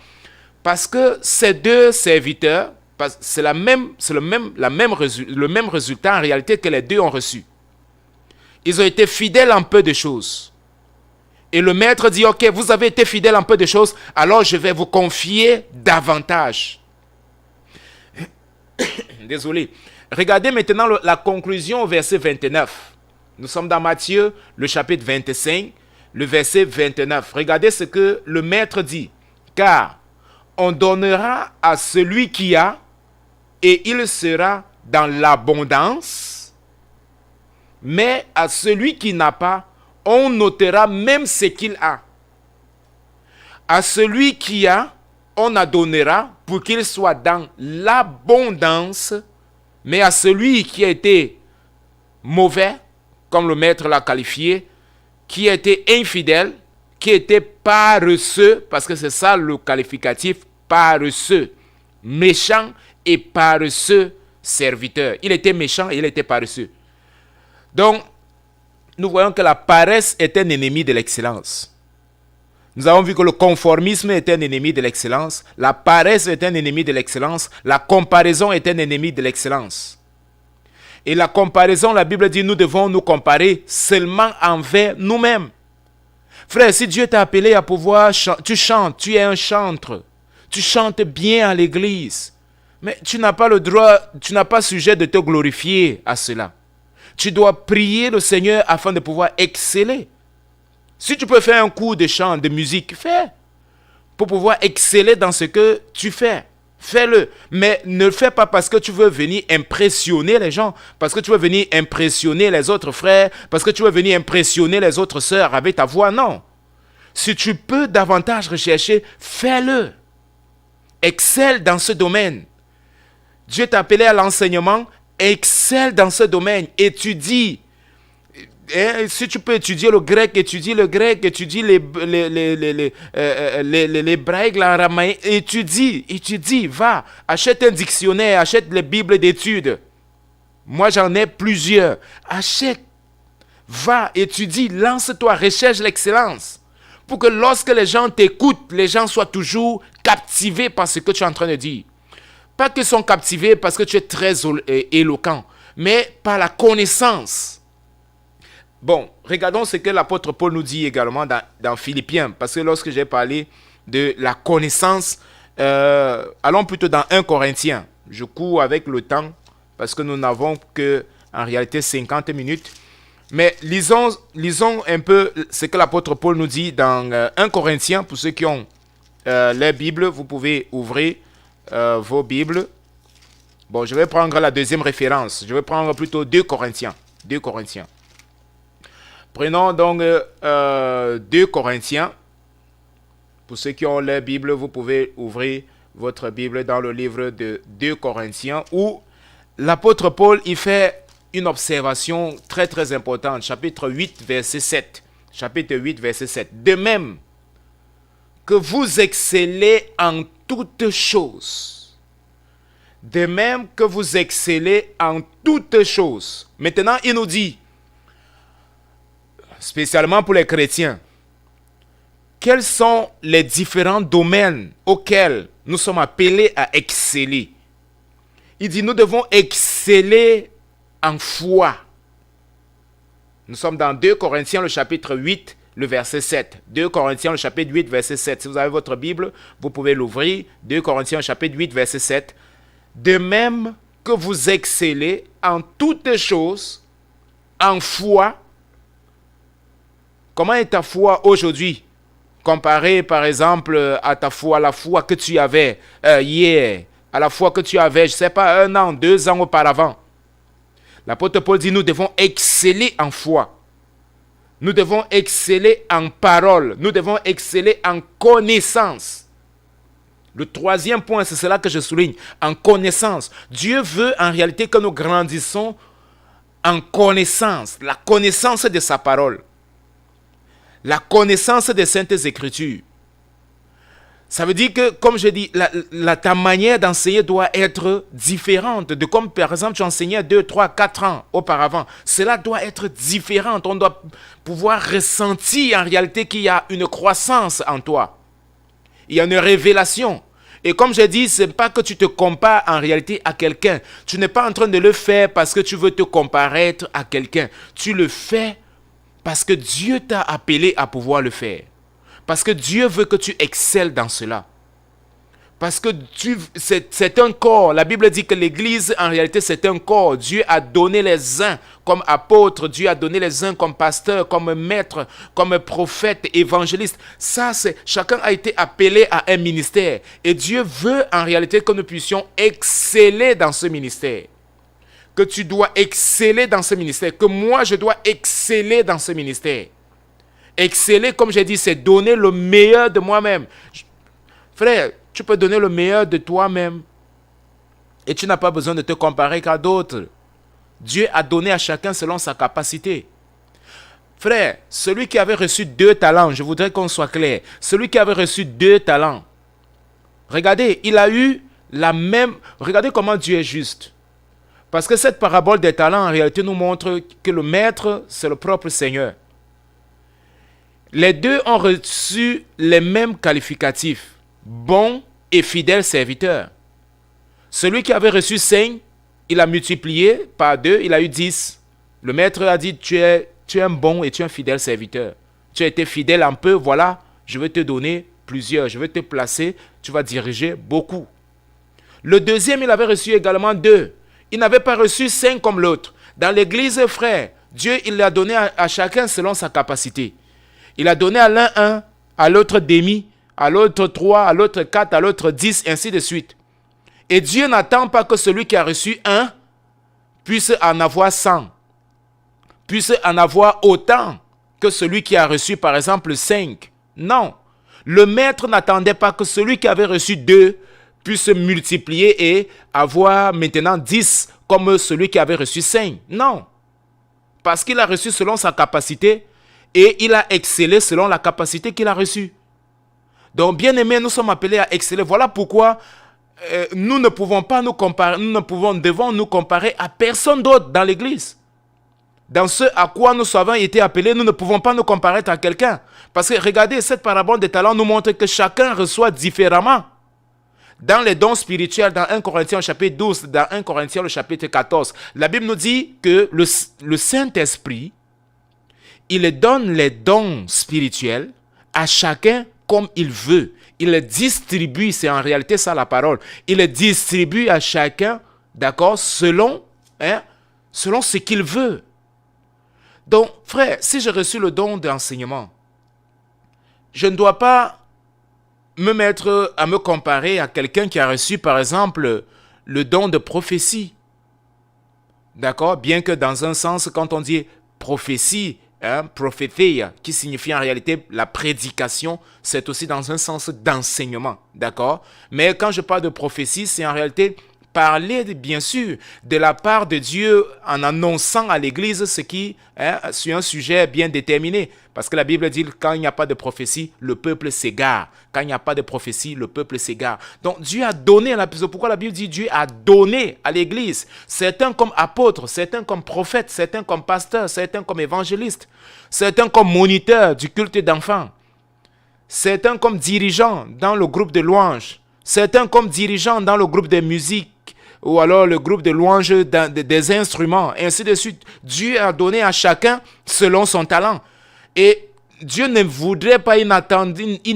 Parce que ces 2 serviteurs, c'est le même résultat en réalité que les 2 ont reçu. Ils ont été fidèles en peu de choses. Et le maître dit, ok, vous avez été fidèles en peu de choses, alors je vais vous confier davantage. Désolé. Regardez maintenant la conclusion au verset 29. Nous sommes dans Matthieu, le chapitre 25, le verset 29. Regardez ce que le maître dit. Car on donnera à celui qui a, et il sera dans l'abondance. Mais à celui qui n'a pas, on notera même ce qu'il a. À celui qui a, on adonnera pour qu'il soit dans l'abondance, mais à celui qui a été mauvais, comme le maître l'a qualifié, qui a été infidèle, qui était paresseux, parce que c'est ça le qualificatif, paresseux, méchant et paresseux serviteur. Il était méchant et il était paresseux. Donc, nous voyons que la paresse est un ennemi de l'excellence. Nous avons vu que le conformisme est un ennemi de l'excellence, la paresse est un ennemi de l'excellence, la comparaison est un ennemi de l'excellence. Et la comparaison, la Bible dit, nous devons nous comparer seulement envers nous-mêmes. Frère, si Dieu t'a appelé à pouvoir tu chantes, tu es un chantre, tu chantes bien à l'église, mais tu n'as pas le droit, tu n'as pas sujet de te glorifier à cela. Tu dois prier le Seigneur afin de pouvoir exceller. Si tu peux faire un cours de chant, de musique, fais. Pour pouvoir exceller dans ce que tu fais. Fais-le. Mais ne le fais pas parce que tu veux venir impressionner les gens. Parce que tu veux venir impressionner les autres frères. Parce que tu veux venir impressionner les autres sœurs avec ta voix. Non. Si tu peux davantage rechercher, fais-le. Excelle dans ce domaine. Dieu t'a appelé à l'enseignement. Excelle dans ce domaine. Étudie. Et si tu peux étudier le grec, étudie l'hébraïque, l'aramaïque, étudie, va, achète un dictionnaire, achète les bibles d'études. Moi, j'en ai plusieurs. Achète, va, étudie, lance-toi, recherche l'excellence. Pour que lorsque les gens t'écoutent, les gens soient toujours captivés par ce que tu es en train de dire. Pas qu'ils sont captivés parce que tu es très éloquent, mais par la connaissance. Bon, regardons ce que l'apôtre Paul nous dit également dans Philippiens, parce que lorsque j'ai parlé de la connaissance, allons plutôt dans 1 Corinthiens. Je cours avec le temps, parce que nous n'avons que, en réalité, 50 minutes. Mais lisons un peu ce que l'apôtre Paul nous dit dans 1 Corinthiens. Pour ceux qui ont les Bibles, vous pouvez ouvrir vos Bibles. Bon, je vais prendre la deuxième référence. Je vais prendre plutôt 2 Corinthiens. 2 Corinthiens. Prenons donc 2 Corinthiens. Pour ceux qui ont la Bible, vous pouvez ouvrir votre Bible dans le livre de 2 Corinthiens où l'apôtre Paul il fait une observation très très importante. Chapitre 8, verset 7. Chapitre 8, verset 7. De même que vous excellez en toutes choses. De même que vous excellez en toutes choses. Maintenant, il nous dit, spécialement pour les chrétiens, quels sont les différents domaines auxquels nous sommes appelés à exceller. Il dit, nous devons exceller en foi. Nous sommes dans 2 Corinthiens, le chapitre 8, le verset 7. 2 Corinthiens, le chapitre 8, verset 7. Si vous avez votre Bible, vous pouvez l'ouvrir. 2 Corinthiens, chapitre 8, verset 7. De même que vous excellez en toutes choses, en foi. Comment est ta foi aujourd'hui? Comparé par exemple à ta foi, à la foi que tu avais hier, à la foi que tu avais, je ne sais pas, 1 an, 2 ans auparavant. L'apôtre Paul dit, nous devons exceller en foi. Nous devons exceller en parole. Nous devons exceller en connaissance. Le troisième point, c'est cela que je souligne, en connaissance. Dieu veut en réalité que nous grandissons en connaissance, la connaissance de sa parole. La connaissance des Saintes Écritures. Ça veut dire que, comme je dis, ta manière d'enseigner doit être différente de comme, par exemple, tu enseignais 2, 3, 4 ans auparavant. Cela doit être différent. On doit pouvoir ressentir en réalité qu'il y a une croissance en toi. Il y a une révélation. Et comme je dis, ce n'est pas que tu te compares en réalité à quelqu'un. Tu n'es pas en train de le faire parce que tu veux te comparaître à quelqu'un. Tu le fais parce que Dieu t'a appelé à pouvoir le faire. Parce que Dieu veut que tu excelles dans cela. Parce que c'est un corps. La Bible dit que l'Église, en réalité, c'est un corps. Dieu a donné les uns comme apôtres. Dieu a donné les uns comme pasteurs, comme maîtres, comme prophètes, évangélistes. Chacun a été appelé à un ministère. Et Dieu veut, en réalité, que nous puissions exceller dans ce ministère. Que tu dois exceller dans ce ministère. Que moi, je dois exceller dans ce ministère. Exceller, comme j'ai dit, c'est donner le meilleur de moi-même. Frère, tu peux donner le meilleur de toi-même et tu n'as pas besoin de te comparer qu'à d'autres. Dieu a donné à chacun selon sa capacité. Frère, celui qui avait reçu 2 talents, je voudrais qu'on soit clair. Celui qui avait reçu 2 talents, regardez, il a eu la même... Regardez comment Dieu est juste. Parce que cette parabole des talents, en réalité, nous montre que le maître, c'est le propre Seigneur. Les deux ont reçu les mêmes qualificatifs. Bon et fidèle serviteur. Celui qui avait reçu 5, il a multiplié par 2, il a eu 10. Le maître a dit, tu es un bon et tu es un fidèle serviteur. Tu as été fidèle un peu, voilà, je vais te donner plusieurs. Je vais te placer, tu vas diriger beaucoup. Le deuxième, il avait reçu également 2. Il n'avait pas reçu 5 comme l'autre. Dans l'église, frère, Dieu, il l'a donné à chacun selon sa capacité. Il a donné à l'un 1, à l'autre demi, à l'autre 3, à l'autre 4, à l'autre 10, ainsi de suite. Et Dieu n'attend pas que celui qui a reçu 1 puisse en avoir 100, puisse en avoir autant que celui qui a reçu par exemple 5. Non. Le maître n'attendait pas que celui qui avait reçu 2 puisse multiplier et avoir maintenant 10 comme celui qui avait reçu 5. Non. Parce qu'il a reçu selon sa capacité et il a excellé selon la capacité qu'il a reçue. Donc, bien aimés, nous sommes appelés à exceller. Voilà pourquoi nous ne pouvons pas nous comparer, devons nous comparer à personne d'autre dans l'église. Dans ce à quoi nous avons été appelés, nous ne pouvons pas nous comparer à quelqu'un. Parce que regardez, cette parabole des talents nous montre que chacun reçoit différemment. Dans les dons spirituels, dans 1 Corinthiens au chapitre 12, dans 1 Corinthiens au chapitre 14, la Bible nous dit que le Saint-Esprit, il donne les dons spirituels à chacun comme il veut. Il les distribue, c'est en réalité ça la parole. Il les distribue à chacun, d'accord, selon ce qu'il veut. Donc, frère, si j'ai reçu le don d'enseignement, je ne dois pas me mettre à me comparer à quelqu'un qui a reçu, par exemple, le don de prophétie. D'accord? Bien que dans un sens, quand on dit prophétie, prophétie, qui signifie en réalité la prédication, c'est aussi dans un sens d'enseignement. D'accord? Mais quand je parle de prophétie, c'est en réalité parler, bien sûr, de la part de Dieu en annonçant à l'Église ce qui est sur un sujet bien déterminé. Parce que la Bible dit que quand il n'y a pas de prophétie, le peuple s'égare. Quand il n'y a pas de prophétie, le peuple s'égare. Donc Dieu a donné, pourquoi la Bible dit Dieu a donné à l'Église, certains comme apôtres, certains comme prophètes, certains comme pasteurs, certains comme évangélistes, certains comme moniteurs du culte d'enfants, certains comme dirigeants dans le groupe de louanges, certains comme dirigeants dans le groupe de musique, ou alors le groupe de louanges des instruments, et ainsi de suite. Dieu a donné à chacun selon son talent. Et Dieu ne voudrait pas, il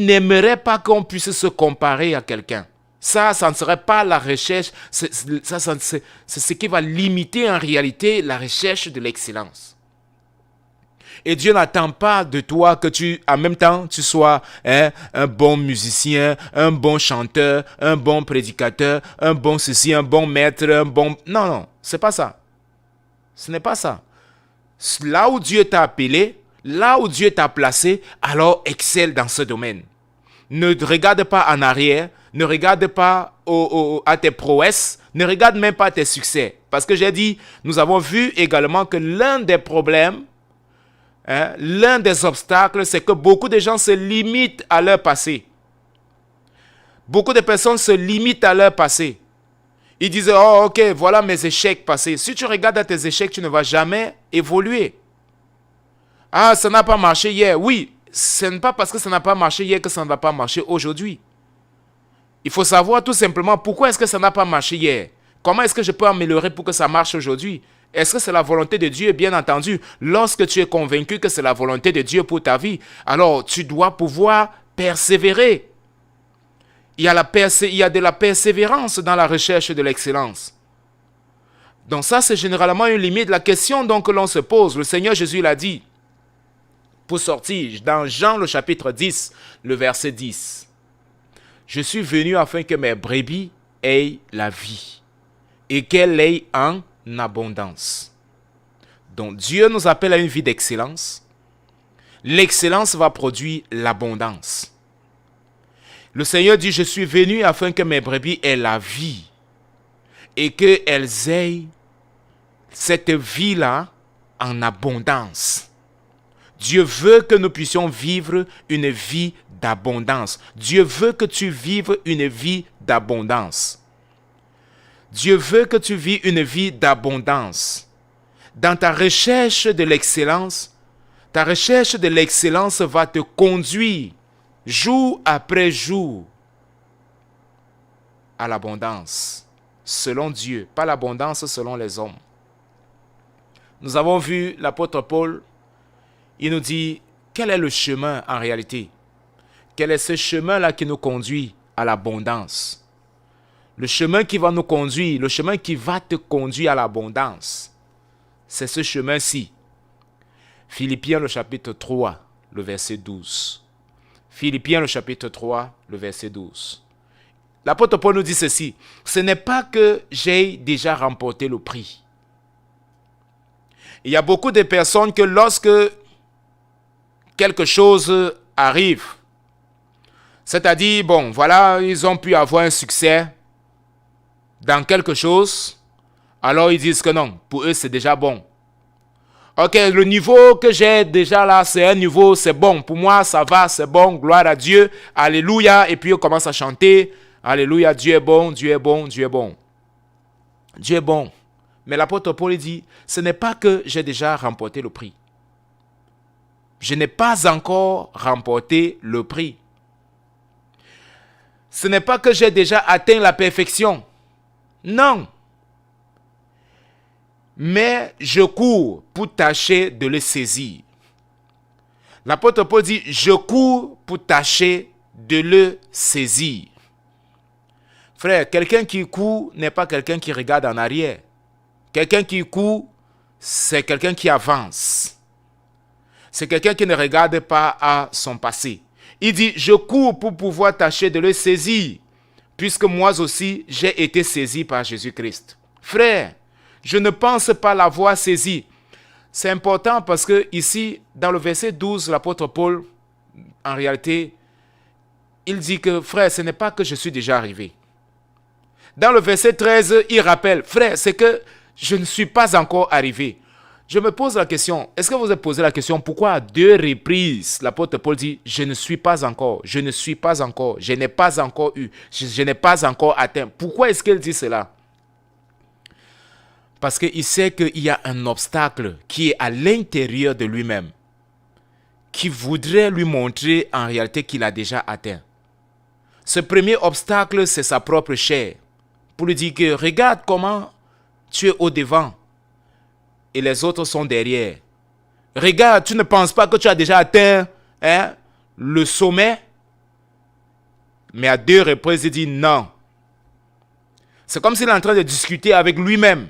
n'aimerait pas qu'on puisse se comparer à quelqu'un. Ça ne serait pas la recherche, c'est ce qui va limiter en réalité la recherche de l'excellence. Et Dieu n'attend pas de toi que en même temps, tu sois un bon musicien, un bon chanteur, un bon prédicateur, un bon ceci, un bon maître, un bon... Non, c'est pas ça. Ce n'est pas ça. Là où Dieu t'a appelé, là où Dieu t'a placé, alors excelle dans ce domaine. Ne regarde pas en arrière, ne regarde pas à tes prouesses, ne regarde même pas tes succès. Parce que j'ai dit, nous avons vu également que l'un des problèmes, l'un des obstacles, c'est que beaucoup de gens se limitent à leur passé. Beaucoup de personnes se limitent à leur passé. Ils disent, oh ok, voilà mes échecs passés. Si tu regardes à tes échecs, tu ne vas jamais évoluer. Ah, ça n'a pas marché hier. Oui, ce n'est pas parce que ça n'a pas marché hier que ça ne va pas marcher aujourd'hui. Il faut savoir tout simplement pourquoi est-ce que ça n'a pas marché hier. Comment est-ce que je peux améliorer pour que ça marche aujourd'hui? Est-ce que c'est la volonté de Dieu? Bien entendu, lorsque tu es convaincu que c'est la volonté de Dieu pour ta vie, alors tu dois pouvoir persévérer. Il y a de la persévérance dans la recherche de l'excellence. Donc ça, c'est généralement une limite. La question donc que l'on se pose, le Seigneur Jésus l'a dit, pour sortir, dans Jean le chapitre 10, le verset 10. Je suis venu afin que mes brebis aient la vie et qu'elle ait en abondance. Donc Dieu nous appelle à une vie d'excellence. L'excellence va produire l'abondance. Le Seigneur dit, je suis venu afin que mes brebis aient la vie et qu'elles aient cette vie-là en abondance. Dieu veut que nous puissions vivre une vie d'abondance. Dieu veut que tu vives une vie d'abondance. Dieu veut que tu vives une vie d'abondance. Dans ta recherche de l'excellence, ta recherche de l'excellence va te conduire jour après jour à l'abondance, selon Dieu, pas l'abondance selon les hommes. Nous avons vu l'apôtre Paul, il nous dit, quel est le chemin en réalité? Quel est ce chemin-là qui nous conduit à l'abondance? Le chemin qui va nous conduire, le chemin qui va te conduire à l'abondance, c'est ce chemin-ci. Philippiens le chapitre 3, le verset 12. Philippiens le chapitre 3, le verset 12. L'apôtre Paul nous dit ceci, ce n'est pas que j'ai déjà remporté le prix. Il y a beaucoup de personnes que lorsque quelque chose arrive, c'est-à-dire, bon, voilà, ils ont pu avoir un succès dans quelque chose, alors ils disent que non, pour eux c'est déjà bon. Ok, le niveau que j'ai déjà là, c'est un niveau, c'est bon. Pour moi, ça va, c'est bon, gloire à Dieu, alléluia. Et puis on commence à chanter, alléluia, Dieu est bon, Dieu est bon, Dieu est bon. Dieu est bon. Mais l'apôtre Paul dit, ce n'est pas que j'ai déjà remporté le prix. Je n'ai pas encore remporté le prix. Ce n'est pas que j'ai déjà atteint la perfection. Non. Mais je cours pour tâcher de le saisir. L'apôtre Paul dit, je cours pour tâcher de le saisir. Frère, quelqu'un qui court n'est pas quelqu'un qui regarde en arrière. Quelqu'un qui court, c'est quelqu'un qui avance. C'est quelqu'un qui ne regarde pas à son passé. Il dit, je cours pour pouvoir tâcher de le saisir, puisque moi aussi, j'ai été saisi par Jésus-Christ. Frère, je ne pense pas l'avoir saisi. C'est important parce que ici, dans le verset 12, l'apôtre Paul, en réalité, il dit que, frère, ce n'est pas que je suis déjà arrivé. Dans le verset 13, il rappelle, frère, c'est que je ne suis pas encore arrivé. Je me pose la question, est-ce que vous avez posé la question, pourquoi à 2 reprises, l'apôtre Paul dit, je ne suis pas encore, je ne suis pas encore, je n'ai pas encore eu, je n'ai pas encore atteint. Pourquoi est-ce qu'il dit cela? Parce qu'il sait qu'il y a un obstacle qui est à l'intérieur de lui-même, qui voudrait lui montrer en réalité qu'il a déjà atteint. Ce premier obstacle, c'est sa propre chair. Pour lui dire que regarde comment tu es au devant et les autres sont derrière. Regarde, tu ne penses pas que tu as déjà atteint le sommet? Mais à 2 reprises, il dit non. C'est comme s'il est en train de discuter avec lui-même.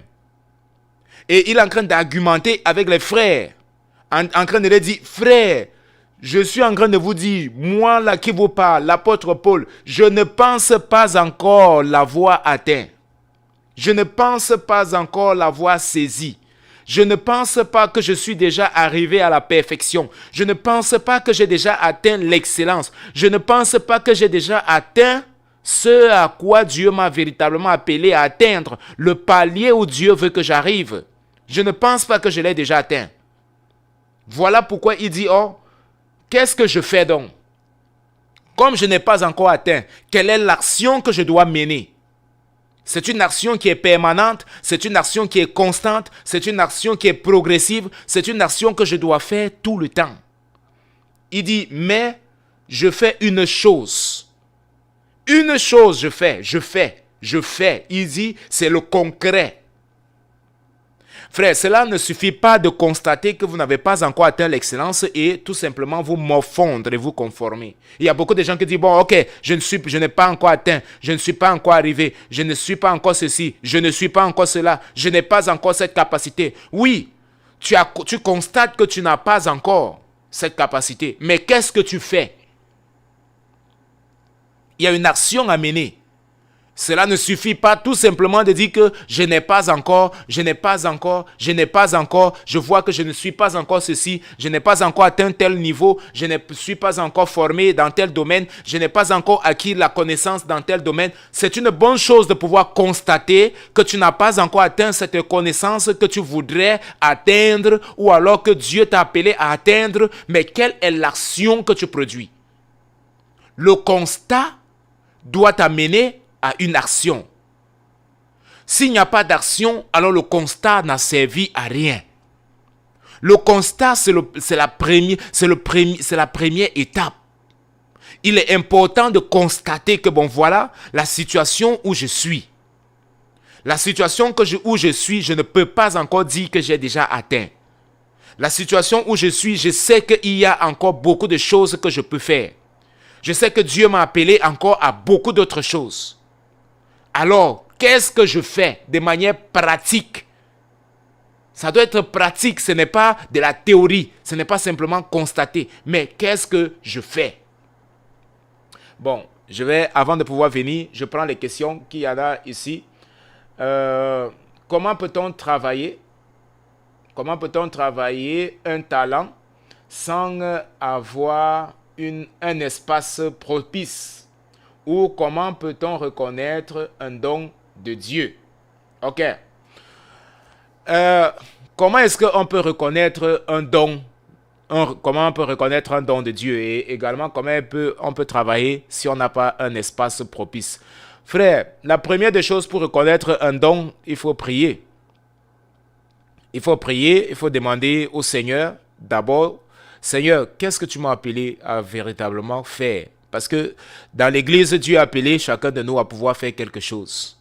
Et il est en train d'argumenter avec les frères. En train de leur dire, frères, je suis en train de vous dire, moi là qui vous parle, l'apôtre Paul, je ne pense pas encore l'avoir atteint. Je ne pense pas encore l'avoir saisi. Je ne pense pas que je suis déjà arrivé à la perfection. Je ne pense pas que j'ai déjà atteint l'excellence. Je ne pense pas que j'ai déjà atteint ce à quoi Dieu m'a véritablement appelé à atteindre, le palier où Dieu veut que j'arrive. Je ne pense pas que je l'ai déjà atteint. Voilà pourquoi il dit, oh, qu'est-ce que je fais donc? Comme je n'ai pas encore atteint, quelle est l'action que je dois mener? C'est une action qui est permanente, c'est une action qui est constante, c'est une action qui est progressive, c'est une action que je dois faire tout le temps. Il dit, mais je fais une chose. Une chose je fais. Il dit, c'est le concret. Frère, cela ne suffit pas de constater que vous n'avez pas encore atteint l'excellence et tout simplement vous morfondre et vous conformer. Il y a beaucoup de gens qui disent, bon, ok, je n'ai pas encore atteint, je ne suis pas encore arrivé, je ne suis pas encore ceci, je ne suis pas encore cela, je n'ai pas encore cette capacité. Oui, tu constates que tu n'as pas encore cette capacité, mais qu'est-ce que tu fais? Il y a une action à mener. Cela ne suffit pas tout simplement de dire que je n'ai pas encore, je n'ai pas encore, je n'ai pas encore, je vois que je ne suis pas encore ceci, je n'ai pas encore atteint tel niveau, je ne suis pas encore formé dans tel domaine, je n'ai pas encore acquis la connaissance dans tel domaine. C'est une bonne chose de pouvoir constater que tu n'as pas encore atteint cette connaissance que tu voudrais atteindre ou alors que Dieu t'a appelé à atteindre, mais quelle est l'action que tu produis? Le constat doit t'amener à une action. S'il n'y a pas d'action, alors le constat n'a servi à rien. Le constat, c'est la première étape. Il est important de constater que bon, voilà la situation où je suis. La situation où je suis, je ne peux pas encore dire que j'ai déjà atteint. La situation où je suis, je sais qu'il y a encore beaucoup de choses que je peux faire. Je sais que Dieu m'a appelé encore à beaucoup d'autres choses. Alors, qu'est-ce que je fais de manière pratique? Ça doit être pratique, ce n'est pas de la théorie, ce n'est pas simplement constater, mais qu'est-ce que je fais? Bon, avant de pouvoir venir, je prends les questions qu'il y en a ici. Comment peut-on travailler un talent sans avoir un espace propice? Ou comment peut-on reconnaître un don de Dieu? Ok. Comment est-ce qu'on peut reconnaître un don? Comment on peut reconnaître un don de Dieu? Et également, comment on peut travailler si on n'a pas un espace propice? Frère, la première des choses pour reconnaître un don, il faut prier. Il faut prier, il faut demander au Seigneur, d'abord, Seigneur, qu'est-ce que tu m'as appelé à véritablement faire? Parce que dans l'église, Dieu a appelé chacun de nous à pouvoir faire quelque chose.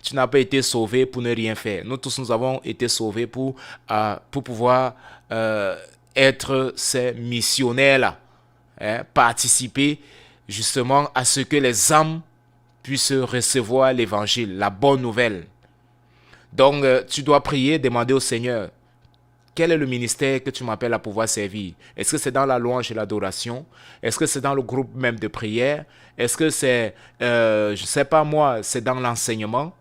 Tu n'as pas été sauvé pour ne rien faire. Nous tous, nous avons été sauvés pour pouvoir être ces missionnaires-là. Participer justement à ce que les âmes puissent recevoir l'évangile, la bonne nouvelle. Donc, tu dois prier, demander au Seigneur, quel est le ministère que tu m'appelles à pouvoir servir? Est-ce que c'est dans la louange et l'adoration? Est-ce que c'est dans le groupe même de prière? Est-ce que c'est, je ne sais pas moi, c'est dans l'enseignement?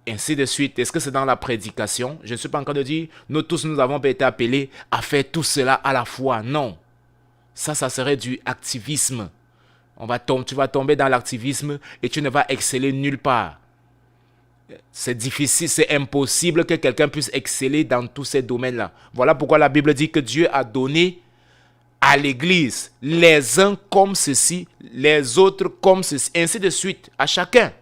Ainsi de suite. Est-ce que c'est dans la prédication? Je ne suis pas en train de dire, nous tous, nous avons été appelés à faire tout cela à la fois. Non. Ça serait du activisme. Tu vas tomber dans l'activisme et tu ne vas exceller nulle part. C'est difficile, c'est impossible que quelqu'un puisse exceller dans tous ces domaines-là. Voilà pourquoi la Bible dit que Dieu a donné à l'Église les uns comme ceci, les autres comme ceci, ainsi de suite, à chacun.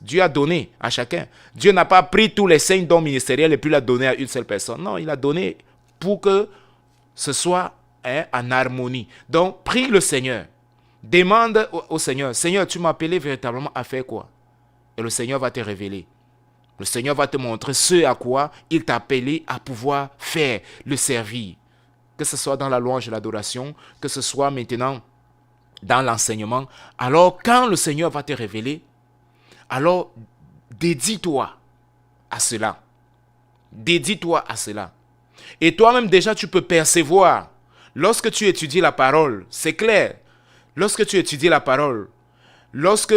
Dieu a donné à chacun. Dieu n'a pas pris tous les 5 dons ministériels et puis l'a donné à une seule personne. Non, il a donné pour que ce soit en harmonie. Donc, prie le Seigneur. Demande au Seigneur, Seigneur, tu m'as appelé véritablement à faire quoi? Et le Seigneur va te révéler. Le Seigneur va te montrer ce à quoi il t'a appelé à pouvoir faire, le servir. Que ce soit dans la louange et l'adoration, que ce soit maintenant dans l'enseignement. Alors, quand le Seigneur va te révéler, alors dédie-toi à cela. Dédie-toi à cela. Et toi-même déjà, tu peux percevoir. Lorsque tu étudies la parole, c'est clair. Lorsque tu étudies la parole, lorsque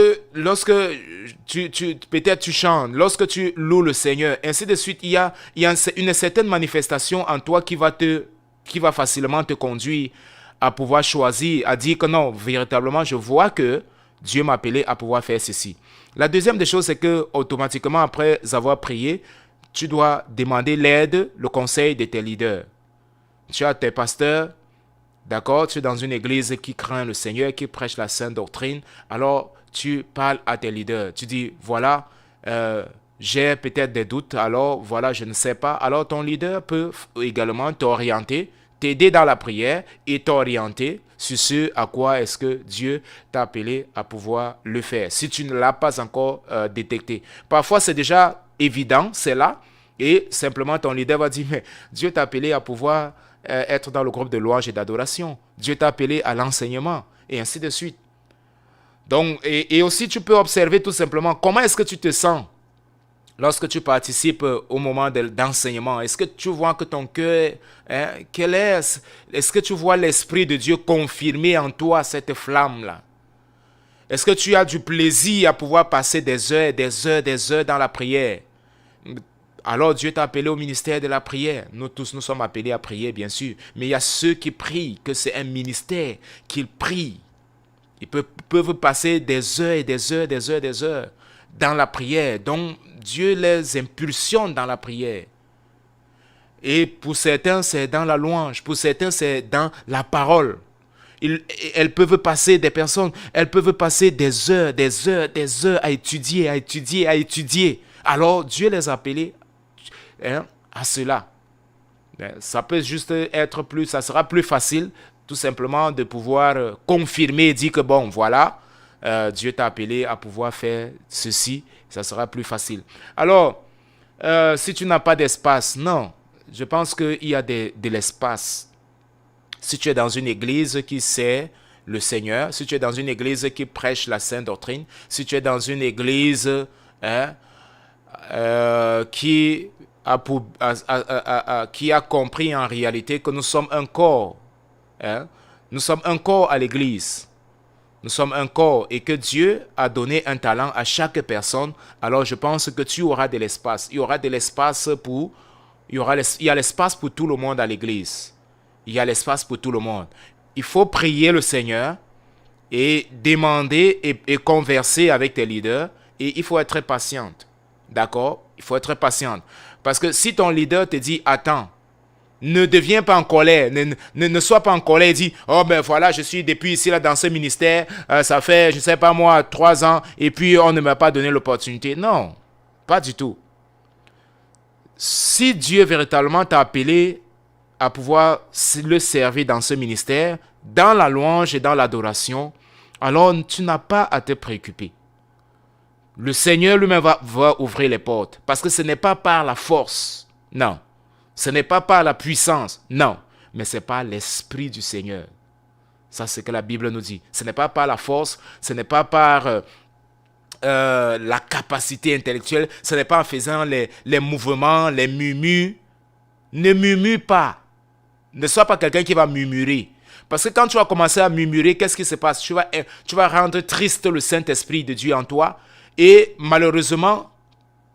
peut-être tu chantes, lorsque tu loues le Seigneur, ainsi de suite, il y a une certaine manifestation en toi qui va facilement te conduire à pouvoir choisir, à dire que non, véritablement, je vois que Dieu m'a appelé à pouvoir faire ceci. La deuxième des choses, c'est que automatiquement, après avoir prié, tu dois demander l'aide, le conseil de tes leaders. Tu as tes pasteurs, d'accord? Tu es dans une église qui craint le Seigneur, qui prêche la sainte doctrine. Alors, tu parles à tes leaders. Tu dis, voilà, j'ai peut-être des doutes. Alors, voilà, je ne sais pas. Alors, ton leader peut également t'orienter, t'aider dans la prière et t'orienter sur ce à quoi est-ce que Dieu t'a appelé à pouvoir le faire. Si tu ne l'as pas encore détecté. Parfois, c'est déjà évident, c'est là. Et simplement, ton leader va dire, mais Dieu t'a appelé à pouvoir être dans le groupe de louange et d'adoration. Dieu t'a appelé à l'enseignement et ainsi de suite. Donc, et aussi, tu peux observer tout simplement comment est-ce que tu te sens lorsque tu participes au moment d'enseignement. Est-ce que tu vois que ton cœur, est-ce que tu vois l'Esprit de Dieu confirmer en toi cette flamme-là? Est-ce que tu as du plaisir à pouvoir passer des heures, des heures, des heures dans la prière? Alors Dieu t'a appelé au ministère de la prière. Nous tous, nous sommes appelés à prier, bien sûr. Mais il y a ceux qui prient, que c'est un ministère, qu'ils prient. Ils peuvent passer des heures et des heures, des heures, des heures dans la prière. Donc Dieu les impulsionne dans la prière. Et pour certains, c'est dans la louange. Pour certains, c'est dans la parole. Elles peuvent passer, des personnes, elles peuvent passer des heures, des heures, des heures à étudier, à étudier, à étudier. Alors Dieu les a appelés à cela. Ça peut juste être plus, ça sera plus facile tout simplement de pouvoir confirmer et dire que bon, voilà, Dieu t'a appelé à pouvoir faire ceci, ça sera plus facile. Alors, si tu n'as pas d'espace, non, je pense qu'il y a de l'espace. Si tu es dans une église qui sert le Seigneur, si tu es dans une église qui prêche la sainte doctrine, si tu es dans une église qui a compris en réalité que nous sommes un corps. Nous sommes un corps à l'église. Nous sommes un corps et que Dieu a donné un talent à chaque personne. Alors je pense que tu auras de l'espace. Il y aura de l'espace pour... Il y a l'espace pour tout le monde à l'église. Il y a l'espace pour tout le monde. Il faut prier le Seigneur et demander et converser avec tes leaders. Et il faut être patiente. D'accord? Il faut être patiente. Parce que si ton leader te dit, attends, ne deviens pas en colère, ne sois pas en colère et dis, oh ben voilà, je suis depuis ici là dans ce ministère, ça fait, je ne sais pas moi, 3 ans, et puis on ne m'a pas donné l'opportunité. Non, pas du tout. Si Dieu véritablement t'a appelé à pouvoir le servir dans ce ministère, dans la louange et dans l'adoration, alors tu n'as pas à te préoccuper. Le Seigneur lui-même va ouvrir les portes. Parce que ce n'est pas par la force. Non. Ce n'est pas par la puissance. Non. Mais c'est par l'Esprit du Seigneur. Ça, c'est ce que la Bible nous dit. Ce n'est pas par la force. Ce n'est pas par la capacité intellectuelle. Ce n'est pas en faisant les mouvements, les murmures. Ne murmure pas. Ne sois pas quelqu'un qui va murmurer. Parce que quand tu vas commencer à murmurer, qu'est-ce qui se passe? Tu vas rendre triste le Saint-Esprit de Dieu en toi. Et malheureusement,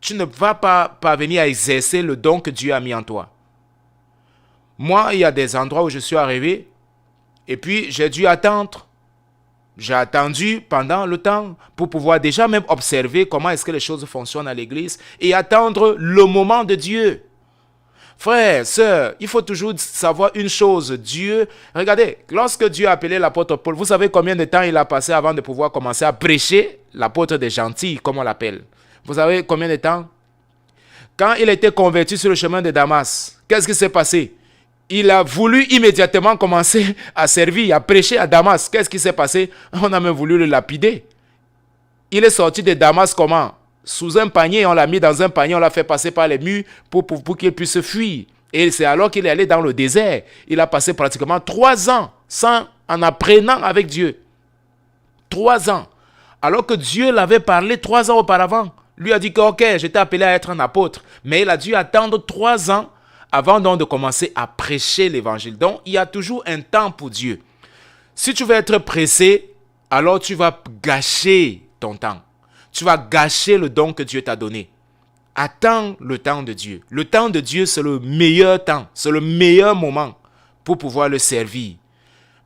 tu ne vas pas parvenir à exercer le don que Dieu a mis en toi. Moi, il y a des endroits où je suis arrivé et puis j'ai dû attendre. J'ai attendu pendant le temps pour pouvoir déjà même observer comment est-ce que les choses fonctionnent à l'église et attendre le moment de Dieu. Frères, sœurs, il faut toujours savoir une chose. Dieu, regardez, lorsque Dieu a appelé l'apôtre Paul, vous savez combien de temps il a passé avant de pouvoir commencer à prêcher l'apôtre des gentils, comme on l'appelle. Vous savez combien de temps? Quand il était converti sur le chemin de Damas, qu'est-ce qui s'est passé? Il a voulu immédiatement commencer à servir, à prêcher à Damas. Qu'est-ce qui s'est passé? On a même voulu le lapider. Il est sorti de Damas comment? Sous un panier, on l'a mis dans un panier, on l'a fait passer par les murs pour qu'il puisse fuir. Et c'est alors qu'il est allé dans le désert. Il a passé pratiquement 3 ans en apprenant avec Dieu. 3 ans. Alors que Dieu l'avait parlé 3 ans auparavant. Lui a dit que ok, je t'ai appelé à être un apôtre. Mais il a dû attendre 3 ans avant donc de commencer à prêcher l'évangile. Donc il y a toujours un temps pour Dieu. Si tu veux être pressé, alors tu vas gâcher ton temps. Tu vas gâcher le don que Dieu t'a donné. Attends le temps de Dieu. Le temps de Dieu, c'est le meilleur temps. C'est le meilleur moment pour pouvoir le servir.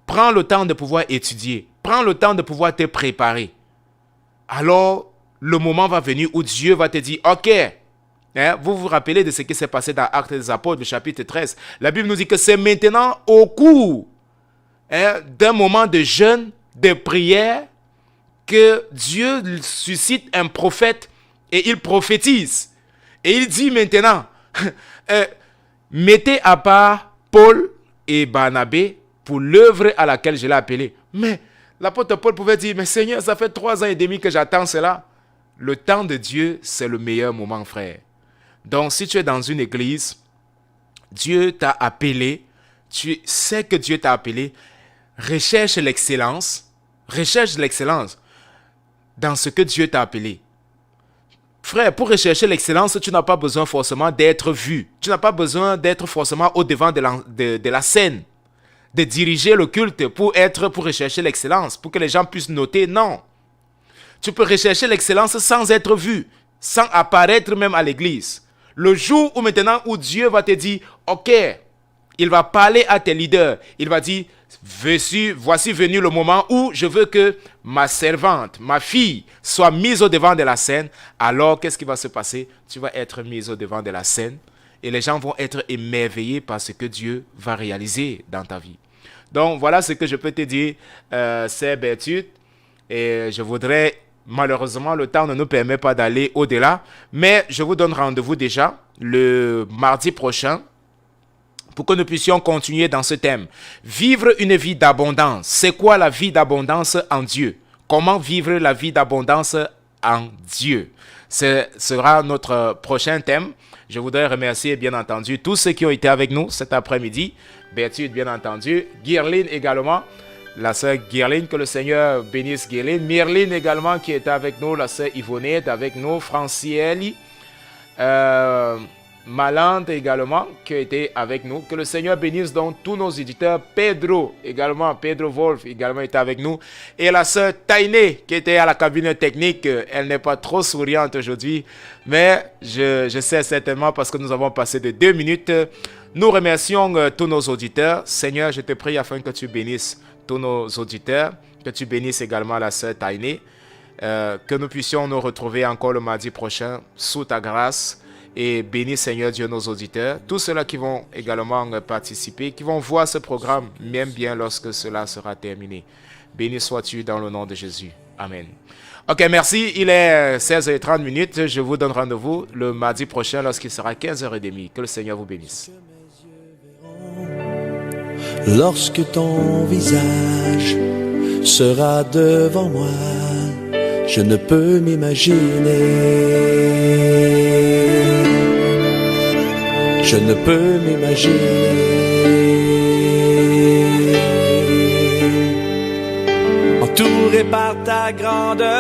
Prends le temps de pouvoir étudier. Prends le temps de pouvoir te préparer. Alors, le moment va venir où Dieu va te dire, ok, vous vous rappelez de ce qui s'est passé dans Actes des Apôtres, le chapitre 13. La Bible nous dit que c'est maintenant au cours d'un moment de jeûne, de prière, que Dieu suscite un prophète et il prophétise. Et il dit maintenant, mettez à part Paul et Barnabé pour l'œuvre à laquelle je l'ai appelé. Mais l'apôtre Paul pouvait dire, mais Seigneur, ça fait 3 ans et demi que j'attends cela. Le temps de Dieu, c'est le meilleur moment, frère. Donc, si tu es dans une église, Dieu t'a appelé, tu sais que Dieu t'a appelé, recherche l'excellence dans ce que Dieu t'a appelé. Frère, pour rechercher l'excellence, tu n'as pas besoin forcément d'être vu. Tu n'as pas besoin d'être forcément au-devant de la scène, de diriger le culte pour rechercher l'excellence, pour que les gens puissent noter. Non. Tu peux rechercher l'excellence sans être vu, sans apparaître même à l'église. Le jour où maintenant où Dieu va te dire, ok, il va parler à tes leaders. Il va dire, voici venu le moment où je veux que ma servante, ma fille, soit mise au devant de la scène. Alors, qu'est-ce qui va se passer? Tu vas être mise au devant de la scène et les gens vont être émerveillés par ce que Dieu va réaliser dans ta vie. Donc, voilà ce que je peux te dire, c'est Berthude. Et je voudrais, malheureusement, le temps ne nous permet pas d'aller au-delà. Mais je vous donne rendez-vous déjà le mardi prochain pour que nous puissions continuer dans ce thème. Vivre une vie d'abondance. C'est quoi la vie d'abondance en Dieu? Comment vivre la vie d'abondance en Dieu? Ce sera notre prochain thème. Je voudrais remercier bien entendu tous ceux qui ont été avec nous cet après-midi. Berthude bien entendu. Guirline également. La sœur Guirline, que le Seigneur bénisse Guirline. Myrline également qui était avec nous. La sœur Yvonnette avec nous. Francieli. Malante également qui a été avec nous. Que le Seigneur bénisse donc tous nos éditeurs. Pedro également, Pedro Wolf également était avec nous. Et la sœur Tainé qui était à la cabine technique. Elle n'est pas trop souriante aujourd'hui, mais je sais certainement parce que nous avons passé de 2 minutes. Nous remercions tous nos auditeurs. Seigneur, je te prie afin que tu bénisses tous nos auditeurs, que tu bénisses également la sœur Tainé, que nous puissions nous retrouver encore le mardi prochain sous ta grâce. Et bénis Seigneur Dieu nos auditeurs, tous ceux-là qui vont également participer, qui vont voir ce programme, même bien lorsque cela sera terminé. Béni sois-tu dans le nom de Jésus. Amen. Ok, merci. Il est 16h30. Je vous donne rendez-vous le mardi prochain lorsqu'il sera 15h30. Que le Seigneur vous bénisse. Lorsque ton visage sera devant moi, je ne peux m'imaginer. Je ne peux m'imaginer. Entouré par ta grandeur.